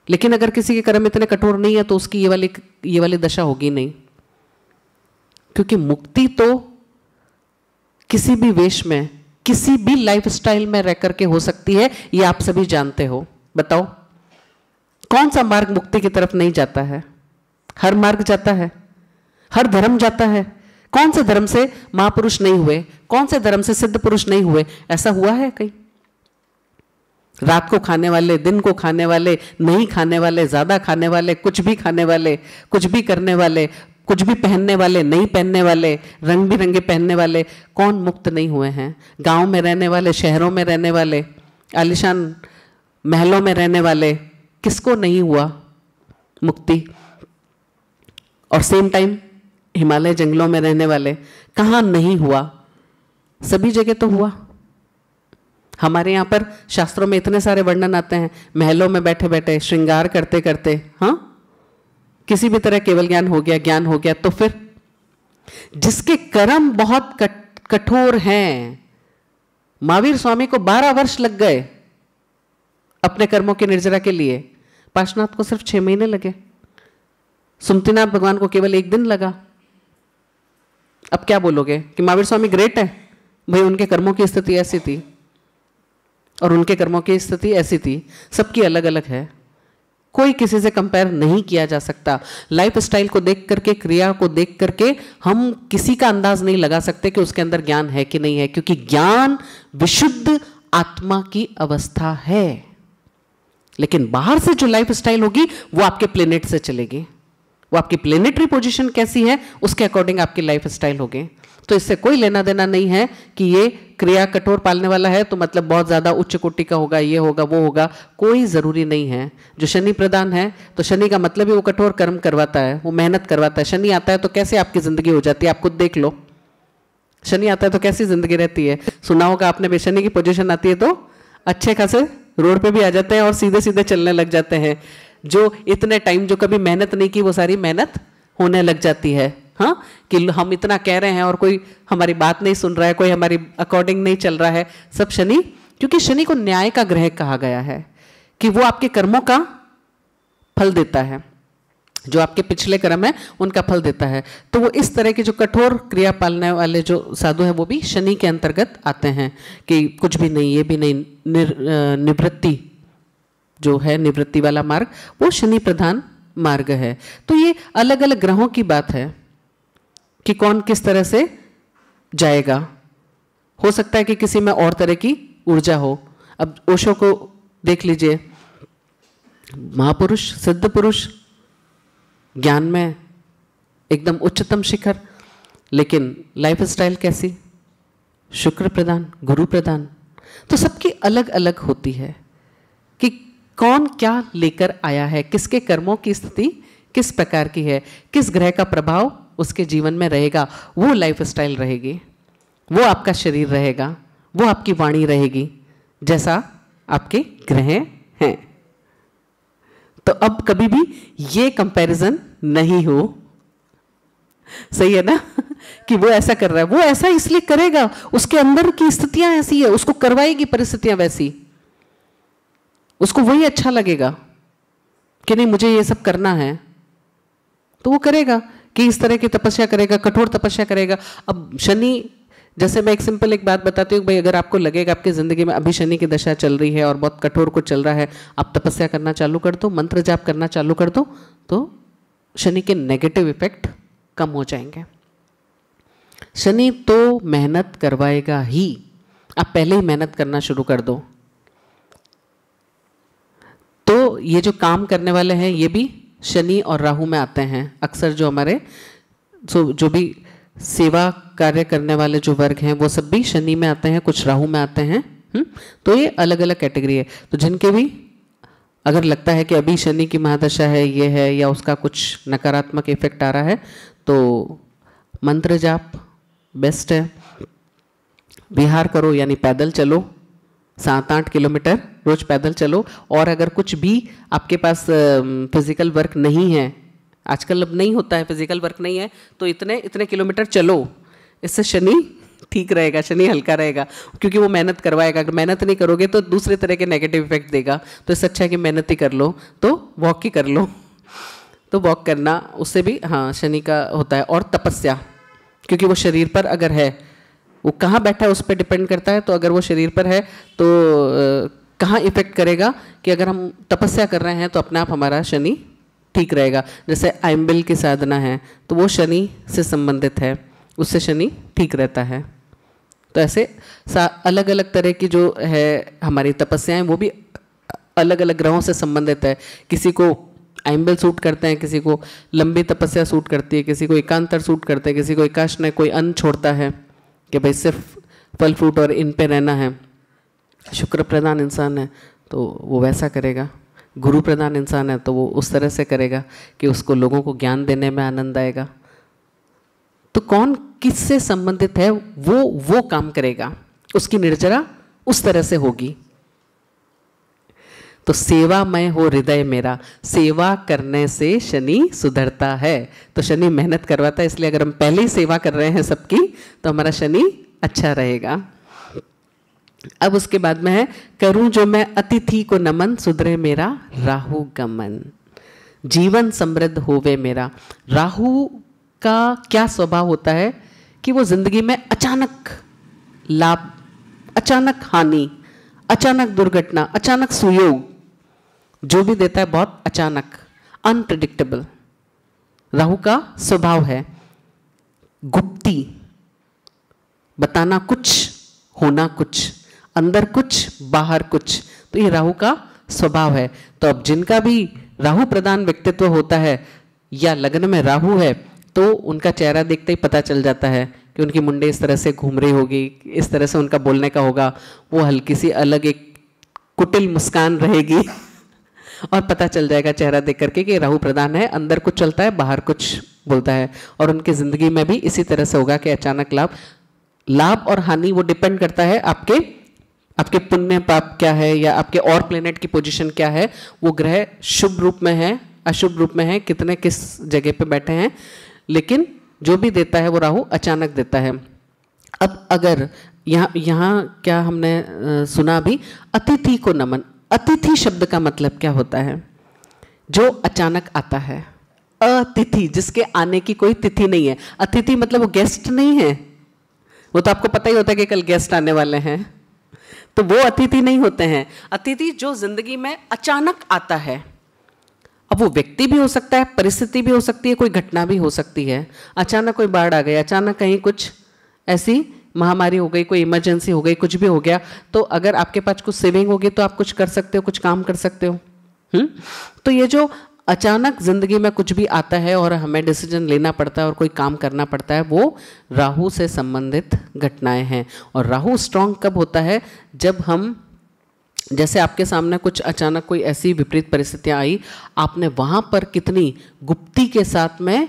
लेकिन अगर किसी के कर्म इतने कठोर नहीं है तो उसकी ये वाली दशा होगी नहीं, क्योंकि मुक्ति तो किसी भी वेश में किसी भी लाइफस्टाइल में रह करके हो सकती है, ये आप सभी जानते हो। बताओ कौन सा मार्ग मुक्ति की तरफ नहीं जाता है? हर मार्ग जाता है, हर धर्म जाता है। कौन से धर्म से महापुरुष नहीं हुए, कौन से धर्म से सिद्ध पुरुष नहीं हुए? ऐसा हुआ है कहीं? रात को खाने वाले, दिन को खाने वाले, नहीं खाने वाले, ज्यादा खाने वाले, कुछ भी खाने वाले, कुछ भी करने वाले, कुछ भी पहनने वाले, नहीं पहनने वाले, रंग बिरंगे पहनने वाले, कौन मुक्त नहीं हुए हैं? गांव में रहने वाले, शहरों में रहने वाले, आलीशान महलों में रहने वाले, किसको नहीं हुआ मुक्ति? और सेम टाइम हिमालय जंगलों में रहने वाले, कहाँ नहीं हुआ? सभी जगह तो हुआ। हमारे यहाँ पर शास्त्रों में इतने सारे वर्णन आते हैं, महलों में बैठे बैठे श्रृंगार करते करते, हाँ, किसी भी तरह केवल ज्ञान हो गया, ज्ञान हो गया। तो फिर जिसके कर्म बहुत कठोर हैं, महावीर स्वामी को 12 वर्ष लग गए अपने कर्मों की निर्जरा के लिए, पार्श्वनाथ को सिर्फ 6 महीने लगे, सुमतिनाथ भगवान को केवल 1 दिन लगा। अब क्या बोलोगे कि महावीर स्वामी ग्रेट है? भाई उनके कर्मों की स्थिति ऐसी थी और उनके कर्मों की स्थिति ऐसी थी, सबकी अलग अलग है, कोई किसी से कंपेयर नहीं किया जा सकता। लाइफ स्टाइल को देख करके, क्रिया को देख करके हम किसी का अंदाज नहीं लगा सकते कि उसके अंदर ज्ञान है कि नहीं है, क्योंकि ज्ञान विशुद्ध आत्मा की अवस्था है। लेकिन बाहर से जो लाइफ स्टाइल होगी वो आपके प्लेनेट से चलेगी, वो आपकी प्लेनेटरी पोजीशन कैसी है उसके अकॉर्डिंग आपकी लाइफ स्टाइल होगी। तो इससे कोई लेना देना नहीं है कि ये क्रिया कठोर पालने वाला है तो मतलब बहुत ज़्यादा उच्च कोटि का होगा, ये होगा वो होगा, कोई ज़रूरी नहीं है। जो शनि प्रधान है तो शनि का मतलब ही वो कठोर कर्म करवाता है, वो मेहनत करवाता है। शनि आता है तो कैसे आपकी ज़िंदगी हो जाती है, आप खुद देख लो। शनि आता है तो कैसी ज़िंदगी रहती है? सुना होगा आपने, शनि की पोजीशन आती है तो अच्छे खासे रोड पे भी आ जाते हैं और सीधे सीधे चलने लग जाते हैं। जो इतने टाइम जो कभी मेहनत नहीं की वो सारी मेहनत होने लग जाती है। हाँ, कि हम इतना कह रहे हैं और कोई हमारी बात नहीं सुन रहा है, कोई हमारी अकॉर्डिंग नहीं चल रहा है, सब शनि। क्योंकि शनि को न्याय का ग्रह कहा गया है कि वो आपके कर्मों का फल देता है, जो आपके पिछले कर्म है उनका फल देता है। तो वो इस तरह की जो कठोर क्रिया पालने वाले जो साधु है वो भी शनि के अंतर्गत आते हैं कि कुछ भी नहीं, ये भी नहीं, निवृत्ति जो है, निवृत्ति वाला मार्ग वो शनि प्रधान मार्ग है। तो ये अलग अलग ग्रहों की बात है कि कौन किस तरह से जाएगा। हो सकता है कि किसी में और तरह की ऊर्जा हो। अब ओशो को देख लीजिए, महापुरुष, सिद्ध पुरुष, ज्ञान में एकदम उच्चतम शिखर, लेकिन लाइफ स्टाइल कैसी? शुक्र प्रधान, गुरु प्रधान। तो सबकी अलग अलग होती है कि कौन क्या लेकर आया है, किसके कर्मों की स्थिति किस प्रकार की है, किस ग्रह का प्रभाव उसके जीवन में रहेगा, वो लाइफ स्टाइल रहेगी, वो आपका शरीर रहेगा, वो आपकी वाणी रहेगी, जैसा आपके ग्रह हैं। तो अब कभी भी ये कंपैरिजन नहीं हो, सही है ना? कि वो ऐसा कर रहा है, वो ऐसा इसलिए करेगा, उसके अंदर की स्थितियां ऐसी है, उसको करवाएगी परिस्थितियां वैसी, उसको वही अच्छा लगेगा कि नहीं मुझे ये सब करना है, तो वो करेगा कि इस तरह की तपस्या करेगा, कठोर तपस्या करेगा। अब शनि, जैसे मैं एक सिंपल एक बात बताती हूँ, भाई अगर आपको लगेगा आपकी ज़िंदगी में अभी शनि की दशा चल रही है और बहुत कठोर कुछ चल रहा है, आप तपस्या करना चालू कर दो, मंत्र जाप करना चालू कर दो, तो शनि के नेगेटिव इफेक्ट कम हो जाएंगे। शनि तो मेहनत करवाएगा ही, आप पहले ही मेहनत करना शुरू कर दो। तो ये जो काम करने वाले हैं ये भी शनि और राहु में आते हैं अक्सर। जो हमारे जो भी सेवा कार्य करने वाले जो वर्ग हैं वो सब भी शनि में आते हैं, कुछ राहु में आते हैं। तो ये अलग अलग कैटेगरी है। तो जिनके भी अगर लगता है कि अभी शनि की महादशा है, ये है, या उसका कुछ नकारात्मक इफेक्ट आ रहा है, तो मंत्र जाप बेस्ट है। विहार करो, यानी पैदल चलो, 7-8 किलोमीटर रोज पैदल चलो। और अगर कुछ भी आपके पास फिजिकल वर्क नहीं है, आजकल अब नहीं होता है, फिजिकल वर्क नहीं है, तो इतने किलोमीटर चलो, इससे शनि ठीक रहेगा, शनि हल्का रहेगा, क्योंकि वो मेहनत करवाएगा। अगर मेहनत नहीं करोगे तो दूसरे तरह के नेगेटिव इफेक्ट देगा। तो इससे अच्छा है कि मेहनत ही कर लो, तो वॉक ही कर लो। तो वॉक करना, उससे भी हाँ शनि का होता है। और तपस्या, क्योंकि वो शरीर पर अगर है वो कहाँ बैठा है उस पर डिपेंड करता है। तो अगर वो शरीर पर है तो कहाँ इफेक्ट करेगा कि अगर हम तपस्या कर रहे हैं तो अपने आप हमारा शनि ठीक रहेगा। जैसे आइम्बिल की साधना है तो वो शनि से संबंधित है, उससे शनि ठीक रहता है। तो ऐसे अलग अलग तरह की जो है हमारी तपस्याएं वो भी अलग अलग ग्रहों से संबंधित है। किसी को आइम्बिल सूट करते हैं, किसी को लंबी तपस्या सूट करती है, किसी को एकांतर सूट करते हैं, किसी को एकाशनय, कोई अन्न छोड़ता है कि भाई सिर्फ फल फ्रूट और इन पे रहना है। शुक्र प्रधान इंसान है तो वो वैसा करेगा, गुरु प्रधान इंसान है तो वो उस तरह से करेगा कि उसको लोगों को ज्ञान देने में आनंद आएगा। तो कौन किससे संबंधित है वो काम करेगा, उसकी निर्जरा उस तरह से होगी। तो सेवामय हो हृदय मेरा, सेवा करने से शनि सुधरता है। तो शनि मेहनत करवाता है, इसलिए अगर हम पहले ही सेवा कर रहे हैं सबकी तो हमारा शनि अच्छा रहेगा। अब उसके बाद में है करूं जो मैं अतिथि को नमन, सुधरे मेरा राहु गमन, जीवन समृद्ध होवे मेरा। राहु का क्या स्वभाव होता है कि वो जिंदगी में अचानक लाभ, अचानक हानि, अचानक दुर्घटना, अचानक सुयोग जो भी देता है बहुत अचानक, अनप्रिडिक्टेबल राहु का स्वभाव है। गुप्ती, बताना कुछ, होना कुछ, अंदर कुछ बाहर कुछ, तो ये राहु का स्वभाव है। तो अब जिनका भी राहु प्रधान व्यक्तित्व होता है या लग्न में राहु है तो उनका चेहरा देखते ही पता चल जाता है कि उनकी मुंडी इस तरह से घूम रही होगी, इस तरह से उनका बोलने का होगा, वो हल्की सी अलग एक कुटिल मुस्कान रहेगी और पता चल जाएगा चेहरा देख करके कि राहु प्रधान है, अंदर कुछ चलता है बाहर कुछ बोलता है। और उनकी जिंदगी में भी इसी तरह से होगा कि अचानक लाभ और हानि वो डिपेंड करता है आपके पुण्य पाप क्या है या आपके और प्लेनेट की पोजीशन क्या है, वो ग्रह शुभ रूप में है अशुभ रूप में है, कितने किस जगह पे बैठे हैं, लेकिन जो भी देता है वो राहु अचानक देता है। अब अगर यहाँ क्या हमने सुना अभी, अतिथि को नमन। अतिथि शब्द का मतलब क्या होता है? जो अचानक आता है। अतिथि, जिसके आने की कोई तिथि नहीं है। अतिथि मतलब वो गेस्ट नहीं है, वो तो आपको पता ही होता है कि कल गेस्ट आने वाले हैं, तो वो अतिथि नहीं होते हैं। अतिथि जो जिंदगी में अचानक आता है। अब वो व्यक्ति भी हो सकता है, परिस्थिति भी हो सकती है, कोई घटना भी हो सकती है। अचानक कोई बाढ़ आ गई, अचानक कहीं कुछ ऐसी महामारी हो गई, कोई इमरजेंसी हो गई, कुछ भी हो गया, तो अगर आपके पास कुछ सेविंग होगी तो आप कुछ कर सकते हो, कुछ काम कर सकते हो। तो ये जो अचानक जिंदगी में कुछ भी आता है और हमें डिसीजन लेना पड़ता है और कोई काम करना पड़ता है, वो राहु से संबंधित घटनाएं हैं। और राहु स्ट्रांग कब होता है? जब हम, जैसे आपके सामने कुछ अचानक कोई ऐसी विपरीत परिस्थितियां आई, आपने वहां पर कितनी गुप्ती के साथ में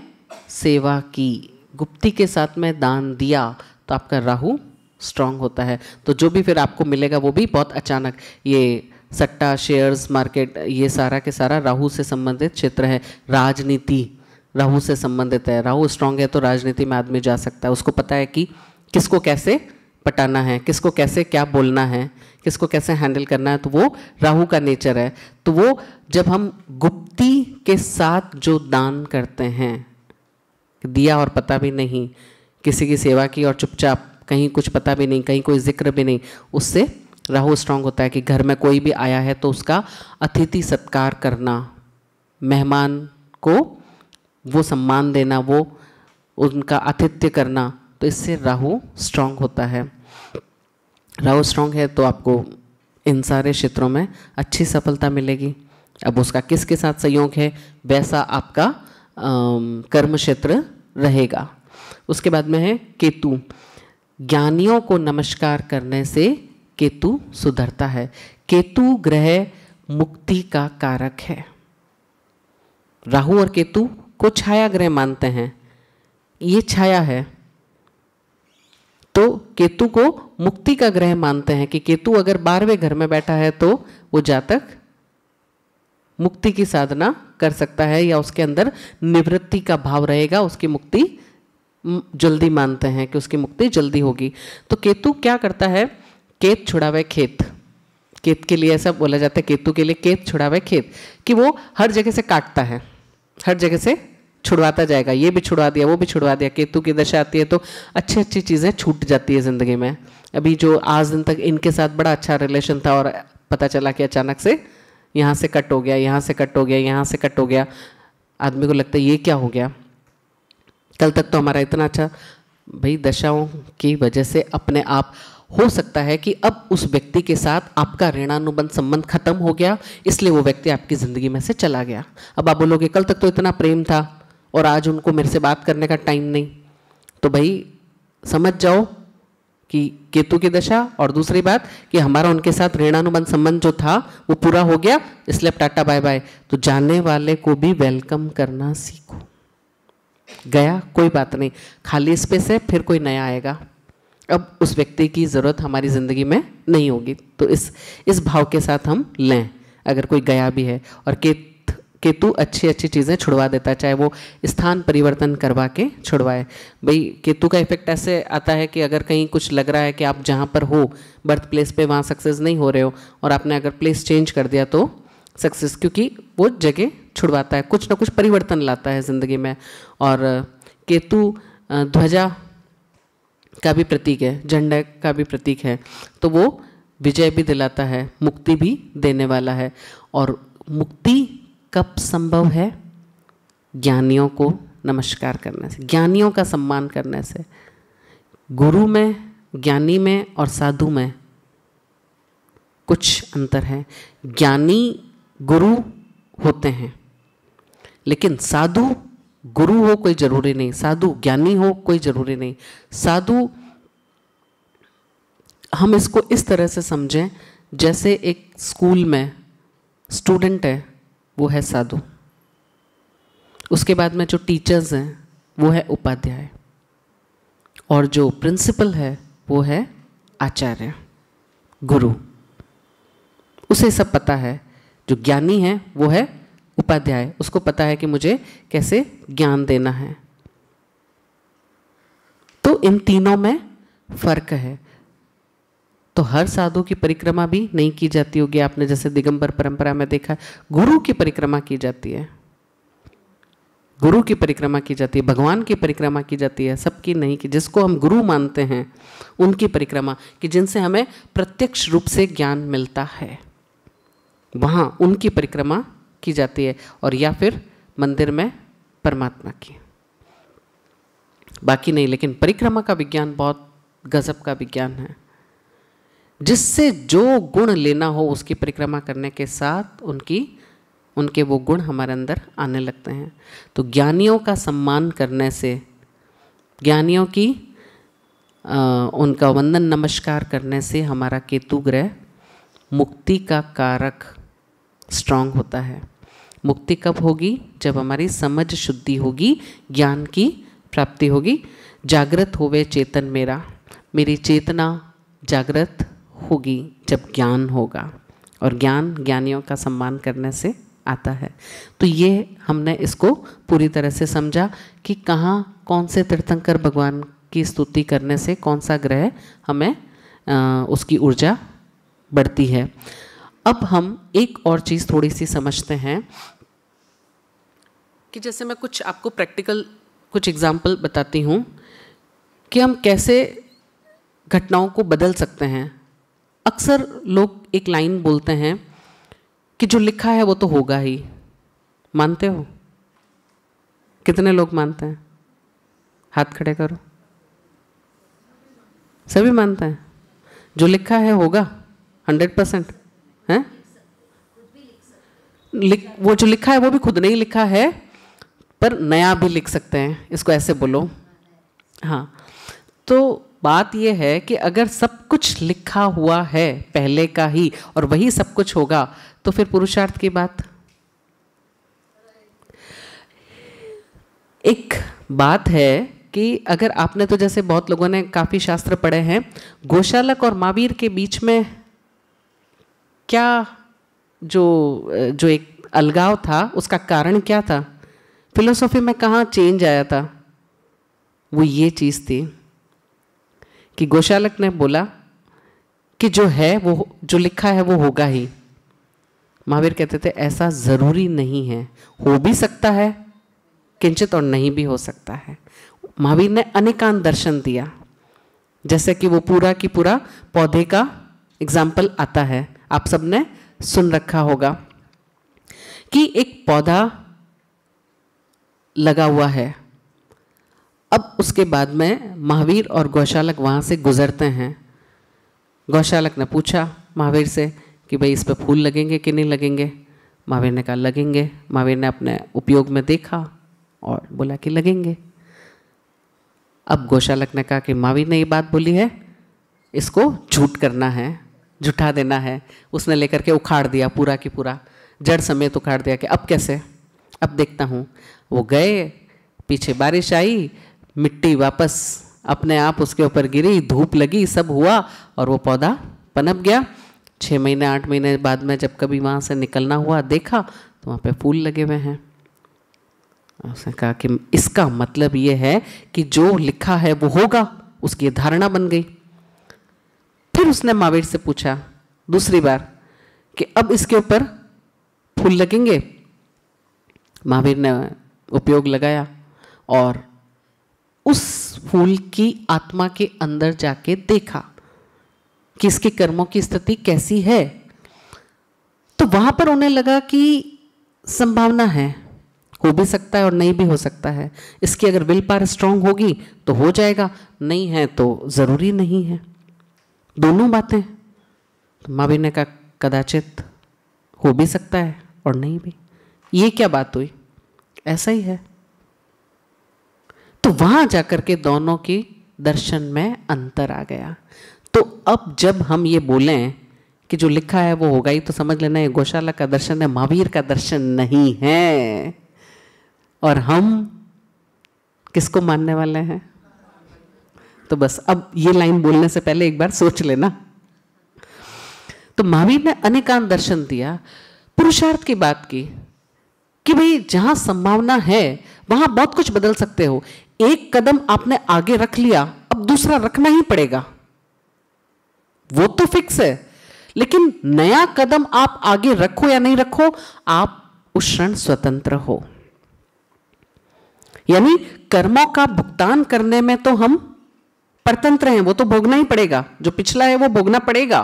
सेवा की, गुप्ती के साथ में दान दिया, तो आपका राहु स्ट्रांग होता है। तो जो भी फिर आपको मिलेगा वो भी बहुत अचानक। ये सट्टा, शेयर्स मार्केट, ये सारा के सारा राहु से संबंधित क्षेत्र है। राजनीति राहु से संबंधित है। राहु स्ट्रांग है तो राजनीति में आदमी जा सकता है, उसको पता है कि किसको कैसे पटाना है, किसको कैसे क्या बोलना है, किसको कैसे हैंडल करना है, तो वो राहु का नेचर है। तो वो जब हम गुप्ती के साथ जो दान करते हैं, दिया और पता भी नहीं, किसी की सेवा की और चुपचाप, कहीं कुछ पता भी नहीं, कहीं कोई जिक्र भी नहीं, उससे राहु स्ट्रांग होता है। कि घर में कोई भी आया है तो उसका अतिथि सत्कार करना, मेहमान को वो सम्मान देना, वो उनका आतिथ्य करना, तो इससे राहु स्ट्रांग होता है। राहु स्ट्रांग है तो आपको इन सारे क्षेत्रों में अच्छी सफलता मिलेगी। अब उसका किसके साथ संयोग है वैसा आपका कर्म क्षेत्र रहेगा। उसके बाद में है केतु। ज्ञानियों को नमस्कार करने से केतु सुधरता है। केतु ग्रह मुक्ति का कारक है। राहु और केतु को छाया ग्रह मानते हैं, ये छाया है, तो केतु को मुक्ति का ग्रह मानते हैं कि केतु अगर 12वें घर में बैठा है तो वो जातक मुक्ति की साधना कर सकता है या उसके अंदर निवृत्ति का भाव रहेगा, उसकी मुक्ति जल्दी मानते हैं कि उसकी मुक्ति जल्दी होगी। तो केतु क्या करता है? केत छुड़ावे खेत। केत के लिए ऐसा बोला जाता है, केतु के लिए केत छुड़ावे खेत, कि वो हर जगह से काटता है, हर जगह से छुड़वाता जाएगा, ये भी छुड़वा दिया, वो भी छुड़वा दिया। केतु की दशा आती है तो अच्छी अच्छी चीज़ें छूट जाती है ज़िंदगी में। अभी जो आज दिन तक इनके साथ बड़ा अच्छा रिलेशन था और पता चला कि अचानक से यहाँ से कट हो गया, यहाँ से कट हो गया, यहाँ से कट हो गया, आदमी को लगता है ये क्या हो गया, कल तक तो हमारा इतना अच्छा। भाई दशाओं की वजह से अपने आप हो सकता है कि अब उस व्यक्ति के साथ आपका ऋणानुबंध संबंध खत्म हो गया, इसलिए वो व्यक्ति आपकी ज़िंदगी में से चला गया। अब आप बोलोगे कल तक तो इतना प्रेम था और आज उनको मेरे से बात करने का टाइम नहीं, तो भाई समझ जाओ कि केतु की दशा, और दूसरी बात कि हमारा उनके साथ ऋणानुबंध संबंध जो था वो पूरा हो गया, इसलिए अब टाटा बाय बाय। तो जाने वाले को भी वेलकम करना सीखो। गया कोई बात नहीं, खाली स्पेस है, फिर कोई नया आएगा। अब उस व्यक्ति की ज़रूरत हमारी ज़िंदगी में नहीं होगी। तो इस भाव के साथ हम लें अगर कोई गया भी है। और केतु अच्छी अच्छी चीज़ें छुड़वा देता है, चाहे वो स्थान परिवर्तन करवा के छुड़वाए। भाई केतु का इफेक्ट ऐसे आता है कि अगर कहीं कुछ लग रहा है कि आप जहाँ पर हो बर्थ प्लेस पे वहाँ सक्सेस नहीं हो रहे हो, और आपने अगर प्लेस चेंज कर दिया तो सक्सेस, क्योंकि वो जगह छुड़वाता है, कुछ ना कुछ परिवर्तन लाता है ज़िंदगी में। और केतु ध्वजा का भी प्रतीक है, झंडा का भी प्रतीक है, तो वो विजय भी दिलाता है, मुक्ति भी देने वाला है। और मुक्ति कब संभव है? ज्ञानियों को नमस्कार करने से, ज्ञानियों का सम्मान करने से। गुरु में, ज्ञानी में और साधु में कुछ अंतर है। ज्ञानी गुरु होते हैं, लेकिन साधु गुरु हो कोई ज़रूरी नहीं, साधु ज्ञानी हो कोई ज़रूरी नहीं। साधु हम इसको इस तरह से समझें जैसे एक स्कूल में स्टूडेंट है वो है साधु, उसके बाद में जो टीचर्स हैं वो है उपाध्याय, और जो प्रिंसिपल है वो है आचार्य, गुरु। उसे सब पता है। जो ज्ञानी है वो है उपाध्याय, उसको पता है कि मुझे कैसे ज्ञान देना है। तो इन तीनों में फर्क है। तो हर साधु की परिक्रमा भी नहीं की जाती होगी, आपने जैसे दिगंबर परंपरा में देखा, गुरु की परिक्रमा की जाती है, गुरु की परिक्रमा की जाती है, भगवान की परिक्रमा की जाती है, सबकी नहीं की। जिसको हम गुरु मानते हैं उनकी परिक्रमा, कि जिनसे हमें प्रत्यक्ष रूप से ज्ञान मिलता है, वहाँ उनकी परिक्रमा की जाती है, और या फिर मंदिर में परमात्मा की, बाकी नहीं। लेकिन परिक्रमा का विज्ञान बहुत गजब का विज्ञान है, जिससे जो गुण लेना हो उसकी परिक्रमा करने के साथ उनके वो गुण हमारे अंदर आने लगते हैं। तो ज्ञानियों का सम्मान करने से, ज्ञानियों की उनका वंदन नमस्कार करने से हमारा केतु ग्रह मुक्ति का कारक स्ट्रांग होता है। मुक्ति कब होगी? जब हमारी समझ शुद्धि होगी, ज्ञान की प्राप्ति होगी। जागृत होवे चेतन मेरा, मेरी चेतना जागृत होगी जब ज्ञान होगा, और ज्ञान ज्ञानियों का सम्मान करने से आता है। तो ये हमने इसको पूरी तरह से समझा कि कहाँ कौन से तीर्थंकर भगवान की स्तुति करने से कौन सा ग्रह हमें उसकी ऊर्जा बढ़ती है। अब हम एक और चीज़ थोड़ी सी समझते हैं कि जैसे मैं कुछ आपको प्रैक्टिकल कुछ एग्जाम्पल बताती हूँ कि हम कैसे घटनाओं को बदल सकते हैं। अक्सर लोग एक लाइन बोलते हैं कि जो लिखा है वो तो होगा ही। मानते हो? कितने लोग मानते हैं? हाथ खड़े करो। सभी मानते हैं जो लिखा है होगा 100%? हैं? वो जो लिखा है वो भी खुद नहीं लिखा है, पर नया भी लिख सकते हैं, इसको ऐसे बोलो। हाँ, तो बात यह है कि अगर सब कुछ लिखा हुआ है पहले का ही और वही सब कुछ होगा, तो फिर पुरुषार्थ की बात। एक बात है कि अगर आपने, तो जैसे बहुत लोगों ने काफ़ी शास्त्र पढ़े हैं, गोशालक और महावीर के बीच में क्या जो एक अलगाव था, उसका कारण क्या था? फिलोसॉफी में कहाँ चेंज आया था? वो ये चीज़ थी कि गोशालक ने बोला कि जो है वो, जो लिखा है वो होगा ही। महावीर कहते थे ऐसा ज़रूरी नहीं है, हो भी सकता है किंचित और नहीं भी हो सकता है। महावीर ने अनेकांत दर्शन दिया, जैसे कि वो पूरा की पूरा पौधे का एग्जाम्पल आता है, आप सबने सुन रखा होगा कि एक पौधा लगा हुआ है। अब उसके बाद में महावीर और गौशालक वहाँ से गुजरते हैं। गौशालक ने पूछा महावीर से कि भाई इस पे फूल लगेंगे कि नहीं लगेंगे। महावीर ने कहा लगेंगे। महावीर ने अपने उपयोग में देखा और बोला कि लगेंगे। अब गौशालक ने कहा कि महावीर ने ये बात बोली है, इसको झूठ करना है, झूठा देना है। उसने लेकर के उखाड़ दिया, पूरा की पूरा जड़ समेत उखाड़ दिया कि अब कैसे, अब देखता हूँ। वो गए, पीछे बारिश आई, मिट्टी वापस अपने आप उसके ऊपर गिरी, धूप लगी, सब हुआ और वो पौधा पनप गया। 6 महीने 8 महीने बाद में जब कभी वहाँ से निकलना हुआ, देखा तो वहाँ पे फूल लगे हुए हैं। उसने कहा कि इसका मतलब ये है कि जो लिखा है वो होगा, उसकी धारणा बन गई। फिर उसने महावीर से पूछा दूसरी बार कि अब इसके ऊपर फूल लगेंगे। महावीर ने उपयोग लगाया और उस फूल की आत्मा के अंदर जाके देखा कि इसके कर्मों की स्थिति कैसी है। तो वहां पर उन्हें लगा कि संभावना है, हो भी सकता है और नहीं भी हो सकता है। इसकी अगर विल पावर स्ट्रांग होगी तो हो जाएगा, नहीं है तो ज़रूरी नहीं है। दोनों बातें। तो महावीर ने कहा कदाचित हो भी सकता है और नहीं भी। ये क्या बात हुई, ऐसा ही है। तो वहां जाकर के दोनों की दर्शन में अंतर आ गया। तो अब जब हम ये बोलें कि जो लिखा है वो होगा ही, तो समझ लेना ये गौशालक का दर्शन है, महावीर का दर्शन नहीं है। और हम किसको मानने वाले हैं? तो बस अब ये लाइन बोलने से पहले एक बार सोच लेना। तो महावीर ने अनेकांत दर्शन दिया, पुरुषार्थ की बात की कि भाई जहां संभावना है वहां बहुत कुछ बदल सकते हो। एक कदम आपने आगे रख लिया, अब दूसरा रखना ही पड़ेगा, वो तो फिक्स है। लेकिन नया कदम आप आगे रखो या नहीं रखो, आप उस क्षण स्वतंत्र हो। यानी कर्मों का भुगतान करने में तो हम परतंत्र हैं, वो तो भोगना ही पड़ेगा, जो पिछला है वो भोगना पड़ेगा,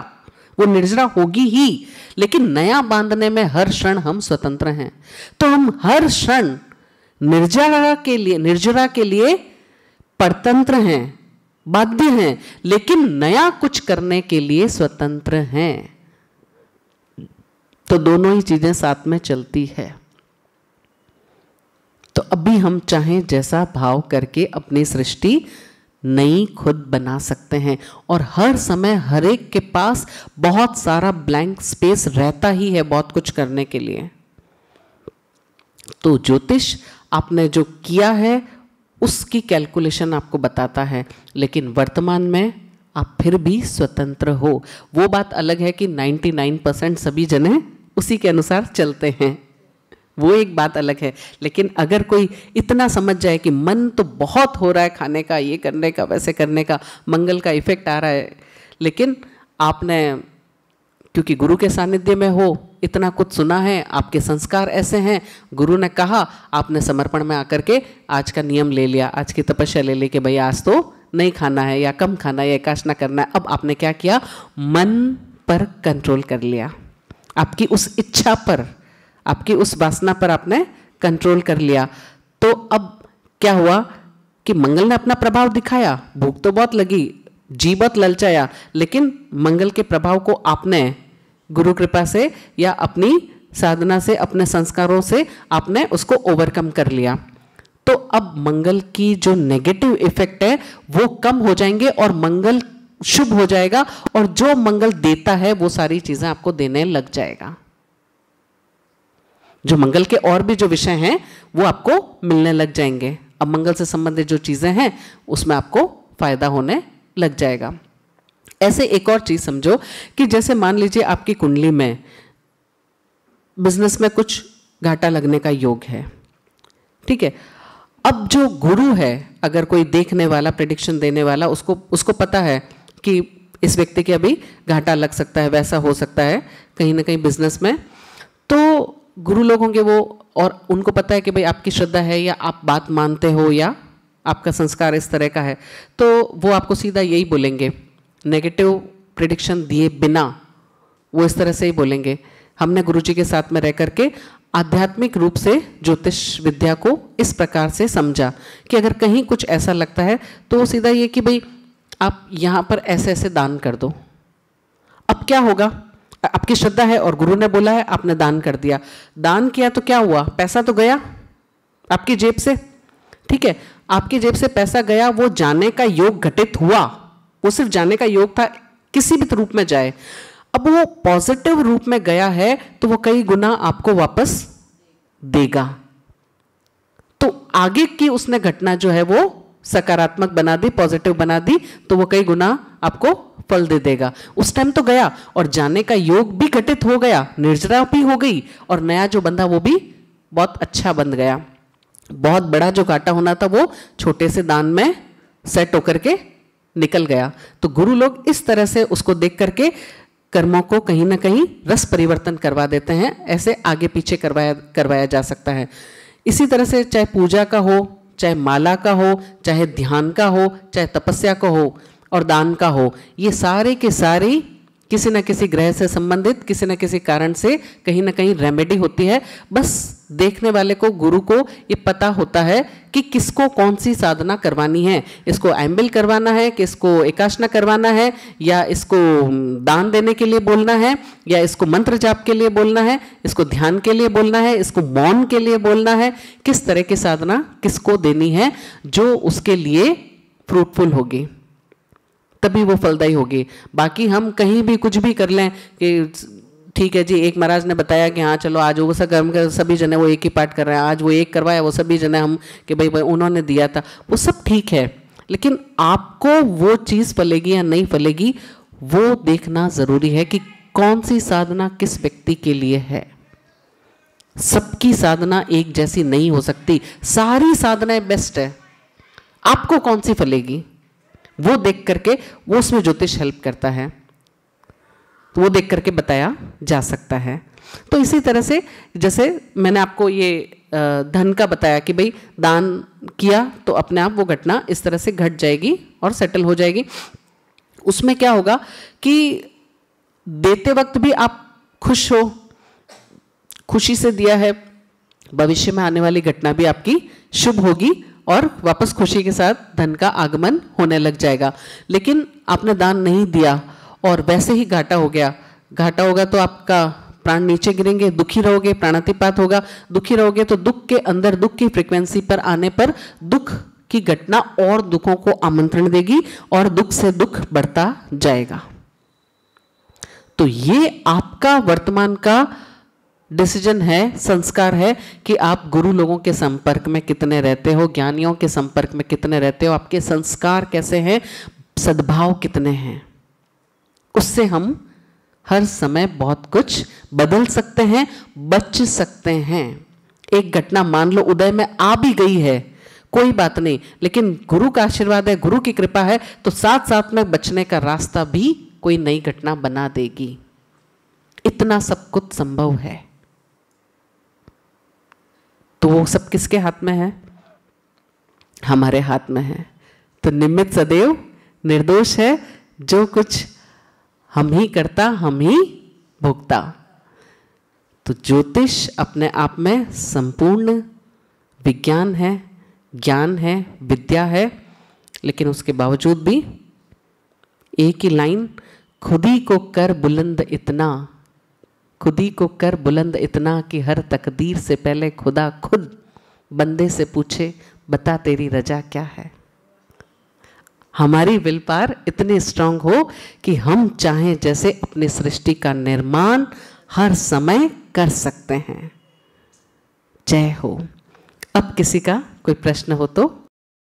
वो निर्जरा होगी ही। लेकिन नया बांधने में हर क्षण हम स्वतंत्र हैं। तो हम हर क्षण निर्जरा के लिए परतंत्र हैं, बाध्य हैं, लेकिन नया कुछ करने के लिए स्वतंत्र हैं। तो दोनों ही चीजें साथ में चलती है। तो अभी हम चाहें जैसा भाव करके अपनी सृष्टि नई खुद बना सकते हैं। और हर समय हर एक के पास बहुत सारा ब्लैंक स्पेस रहता ही है बहुत कुछ करने के लिए। तो ज्योतिष आपने जो किया है उसकी कैलकुलेशन आपको बताता है, लेकिन वर्तमान में आप फिर भी स्वतंत्र हो। वो बात अलग है कि 99% सभी जने उसी के अनुसार चलते हैं, वो एक बात अलग है। लेकिन अगर कोई इतना समझ जाए कि मन तो बहुत हो रहा है खाने का, ये करने का, वैसे करने का, मंगल का इफेक्ट आ रहा है, लेकिन आपने क्योंकि गुरु के सानिध्य में हो, इतना कुछ सुना है, आपके संस्कार ऐसे हैं, गुरु ने कहा, आपने समर्पण में आकर के आज का नियम ले लिया, आज की तपस्या ले ली कि भाई आज तो नहीं खाना है या कम खाना है या एकादशी करना है। अब आपने क्या किया, मन पर कंट्रोल कर लिया, आपकी उस इच्छा पर, आपकी उस वासना पर आपने कंट्रोल कर लिया। तो अब क्या हुआ कि मंगल ने अपना प्रभाव दिखाया, भूख तो बहुत लगी, जी बहुत ललचाया, लेकिन मंगल के प्रभाव को आपने गुरु कृपा से या अपनी साधना से, अपने संस्कारों से आपने उसको ओवरकम कर लिया। तो अब मंगल की जो नेगेटिव इफेक्ट है वो कम हो जाएंगे और मंगल शुभ हो जाएगा, और जो मंगल देता है वो सारी चीजें आपको देने लग जाएगा। जो मंगल के और भी जो विषय हैं वो आपको मिलने लग जाएंगे। अब मंगल से संबंधित जो चीजें हैं उसमें आपको फायदा होने लग जाएगा। ऐसे एक और चीज समझो कि जैसे मान लीजिए आपकी कुंडली में बिजनेस में कुछ घाटा लगने का योग है, ठीक है। अब जो गुरु है, अगर कोई देखने वाला, प्रेडिक्शन देने वाला, उसको पता है कि इस व्यक्ति के अभी घाटा लग सकता है, वैसा हो सकता है कहीं ना कहीं बिजनेस में, तो गुरु लोग होंगे वो, और उनको पता है कि भाई आपकी श्रद्धा है या आप बात मानते हो या आपका संस्कार इस तरह का है, तो वो आपको सीधा यही बोलेंगे, नेगेटिव प्रिडिक्शन दिए बिना वो इस तरह से ही बोलेंगे। हमने गुरुजी के साथ में रह करके आध्यात्मिक रूप से ज्योतिष विद्या को इस प्रकार से समझा कि अगर कहीं कुछ ऐसा लगता है तो वो सीधा ये कि भाई आप यहाँ पर ऐसे ऐसे दान कर दो। अब क्या होगा, आपकी श्रद्धा है और गुरु ने बोला है, आपने दान कर दिया, दान किया तो क्या हुआ, पैसा तो गया आपकी जेब से, ठीक है, आपकी जेब से पैसा गया, वो जाने का योग घटित हुआ, वो सिर्फ जाने का योग था, किसी भी रूप में जाए। अब वो पॉजिटिव रूप में गया है तो वो कई गुना आपको वापस देगा। तो आगे की उसने घटना जो है वो सकारात्मक बना दी, पॉजिटिव बना दी, तो वो कई गुना आपको फल दे देगा। उस टाइम तो गया और जाने का योग भी घटित हो गया, निर्जरा भी हो गई, और नया जो बंधा वो भी बहुत अच्छा बन गया। बहुत बड़ा जो घाटा होना था वो छोटे से दान में सेट होकर के निकल गया। तो गुरु लोग इस तरह से उसको देख करके कर्मों को कहीं ना कहीं रस परिवर्तन करवा देते हैं। ऐसे आगे पीछे करवाया जा सकता है। इसी तरह से चाहे पूजा का हो, चाहे माला का हो, चाहे ध्यान का हो, चाहे तपस्या का हो और दान का हो, ये सारे के सारे किसी न किसी ग्रह से संबंधित, किसी न किसी कारण से कहीं ना कहीं रेमेडी होती है। बस देखने वाले को, गुरु को ये पता होता है कि किसको कौन सी साधना करवानी है। इसको एम्बिल करवाना है, कि इसको एकाशना करवाना है, या इसको दान देने के लिए बोलना है, या इसको मंत्र जाप के लिए बोलना है, इसको ध्यान के लिए बोलना है, इसको मौन के लिए बोलना है। किस तरह की साधना किसको देनी है जो उसके लिए फ्रूटफुल होगी, तभी वो फलदायी होगी। बाकी हम कहीं भी कुछ भी कर लें कि ठीक है जी, एक महाराज ने बताया कि हाँ चलो आज वो सब कर्म कर, सभी जने वो एक ही पाठ कर रहे हैं, आज वो एक करवाया, वो सभी जने हम कि भाई उन्होंने दिया था, वो सब ठीक है, लेकिन आपको वो चीज़ फलेगी या नहीं फलेगी वो देखना ज़रूरी है कि कौन सी साधना किस व्यक्ति के लिए है। सबकी साधना एक जैसी नहीं हो सकती, सारी साधनाएं बेस्ट है, आपको कौन सी फलेगी वो देख करके, वो उसमें ज्योतिष हेल्प करता है, तो वो देख करके बताया जा सकता है। तो इसी तरह से जैसे मैंने आपको ये धन का बताया कि भाई दान किया तो अपने आप वो घटना इस तरह से घट जाएगी और सेटल हो जाएगी। उसमें क्या होगा कि देते वक्त भी आप खुश हो, खुशी से दिया है, भविष्य में आने वाली घटना भी आपकी शुभ होगी और वापस खुशी के साथ धन का आगमन होने लग जाएगा। लेकिन आपने दान नहीं दिया और वैसे ही घाटा हो गया, घाटा होगा तो आपका प्राण नीचे गिरेंगे, दुखी रहोगे, प्राणातिपात होगा, दुखी रहोगे तो दुख के अंदर, दुख की फ्रीक्वेंसी पर आने पर दुख की घटना और दुखों को आमंत्रण देगी और दुख से दुख बढ़ता जाएगा। तो ये आपका वर्तमान का डिसीजन है, संस्कार है कि आप गुरु लोगों के संपर्क में कितने रहते हो, ज्ञानियों के संपर्क में कितने रहते हो, आपके संस्कार कैसे हैं, सद्भाव कितने हैं। उससे हम हर समय बहुत कुछ बदल सकते हैं, बच सकते हैं। एक घटना मान लो उदय में आ भी गई है, कोई बात नहीं, लेकिन गुरु का आशीर्वाद है, गुरु की कृपा है, तो साथ साथ में बचने का रास्ता भी कोई नई घटना बना देगी। इतना सब कुछ संभव है। तो वो सब किसके हाथ में है? हमारे हाथ में है। तो निमित्त सदैव निर्दोष है, जो कुछ हम ही करता हम ही भोगता। तो ज्योतिष अपने आप में संपूर्ण विज्ञान है, ज्ञान है, विद्या है, लेकिन उसके बावजूद भी एक ही लाइन, खुद ही को कर बुलंद इतना, खुद ही को कर बुलंद इतना कि हर तकदीर से पहले खुदा खुद बंदे से पूछे बता तेरी रजा क्या है। हमारी विल पावर इतनी स्ट्रांग हो कि हम चाहें जैसे अपनी सृष्टि का निर्माण हर समय कर सकते हैं। जय हो। अब किसी का कोई प्रश्न हो तो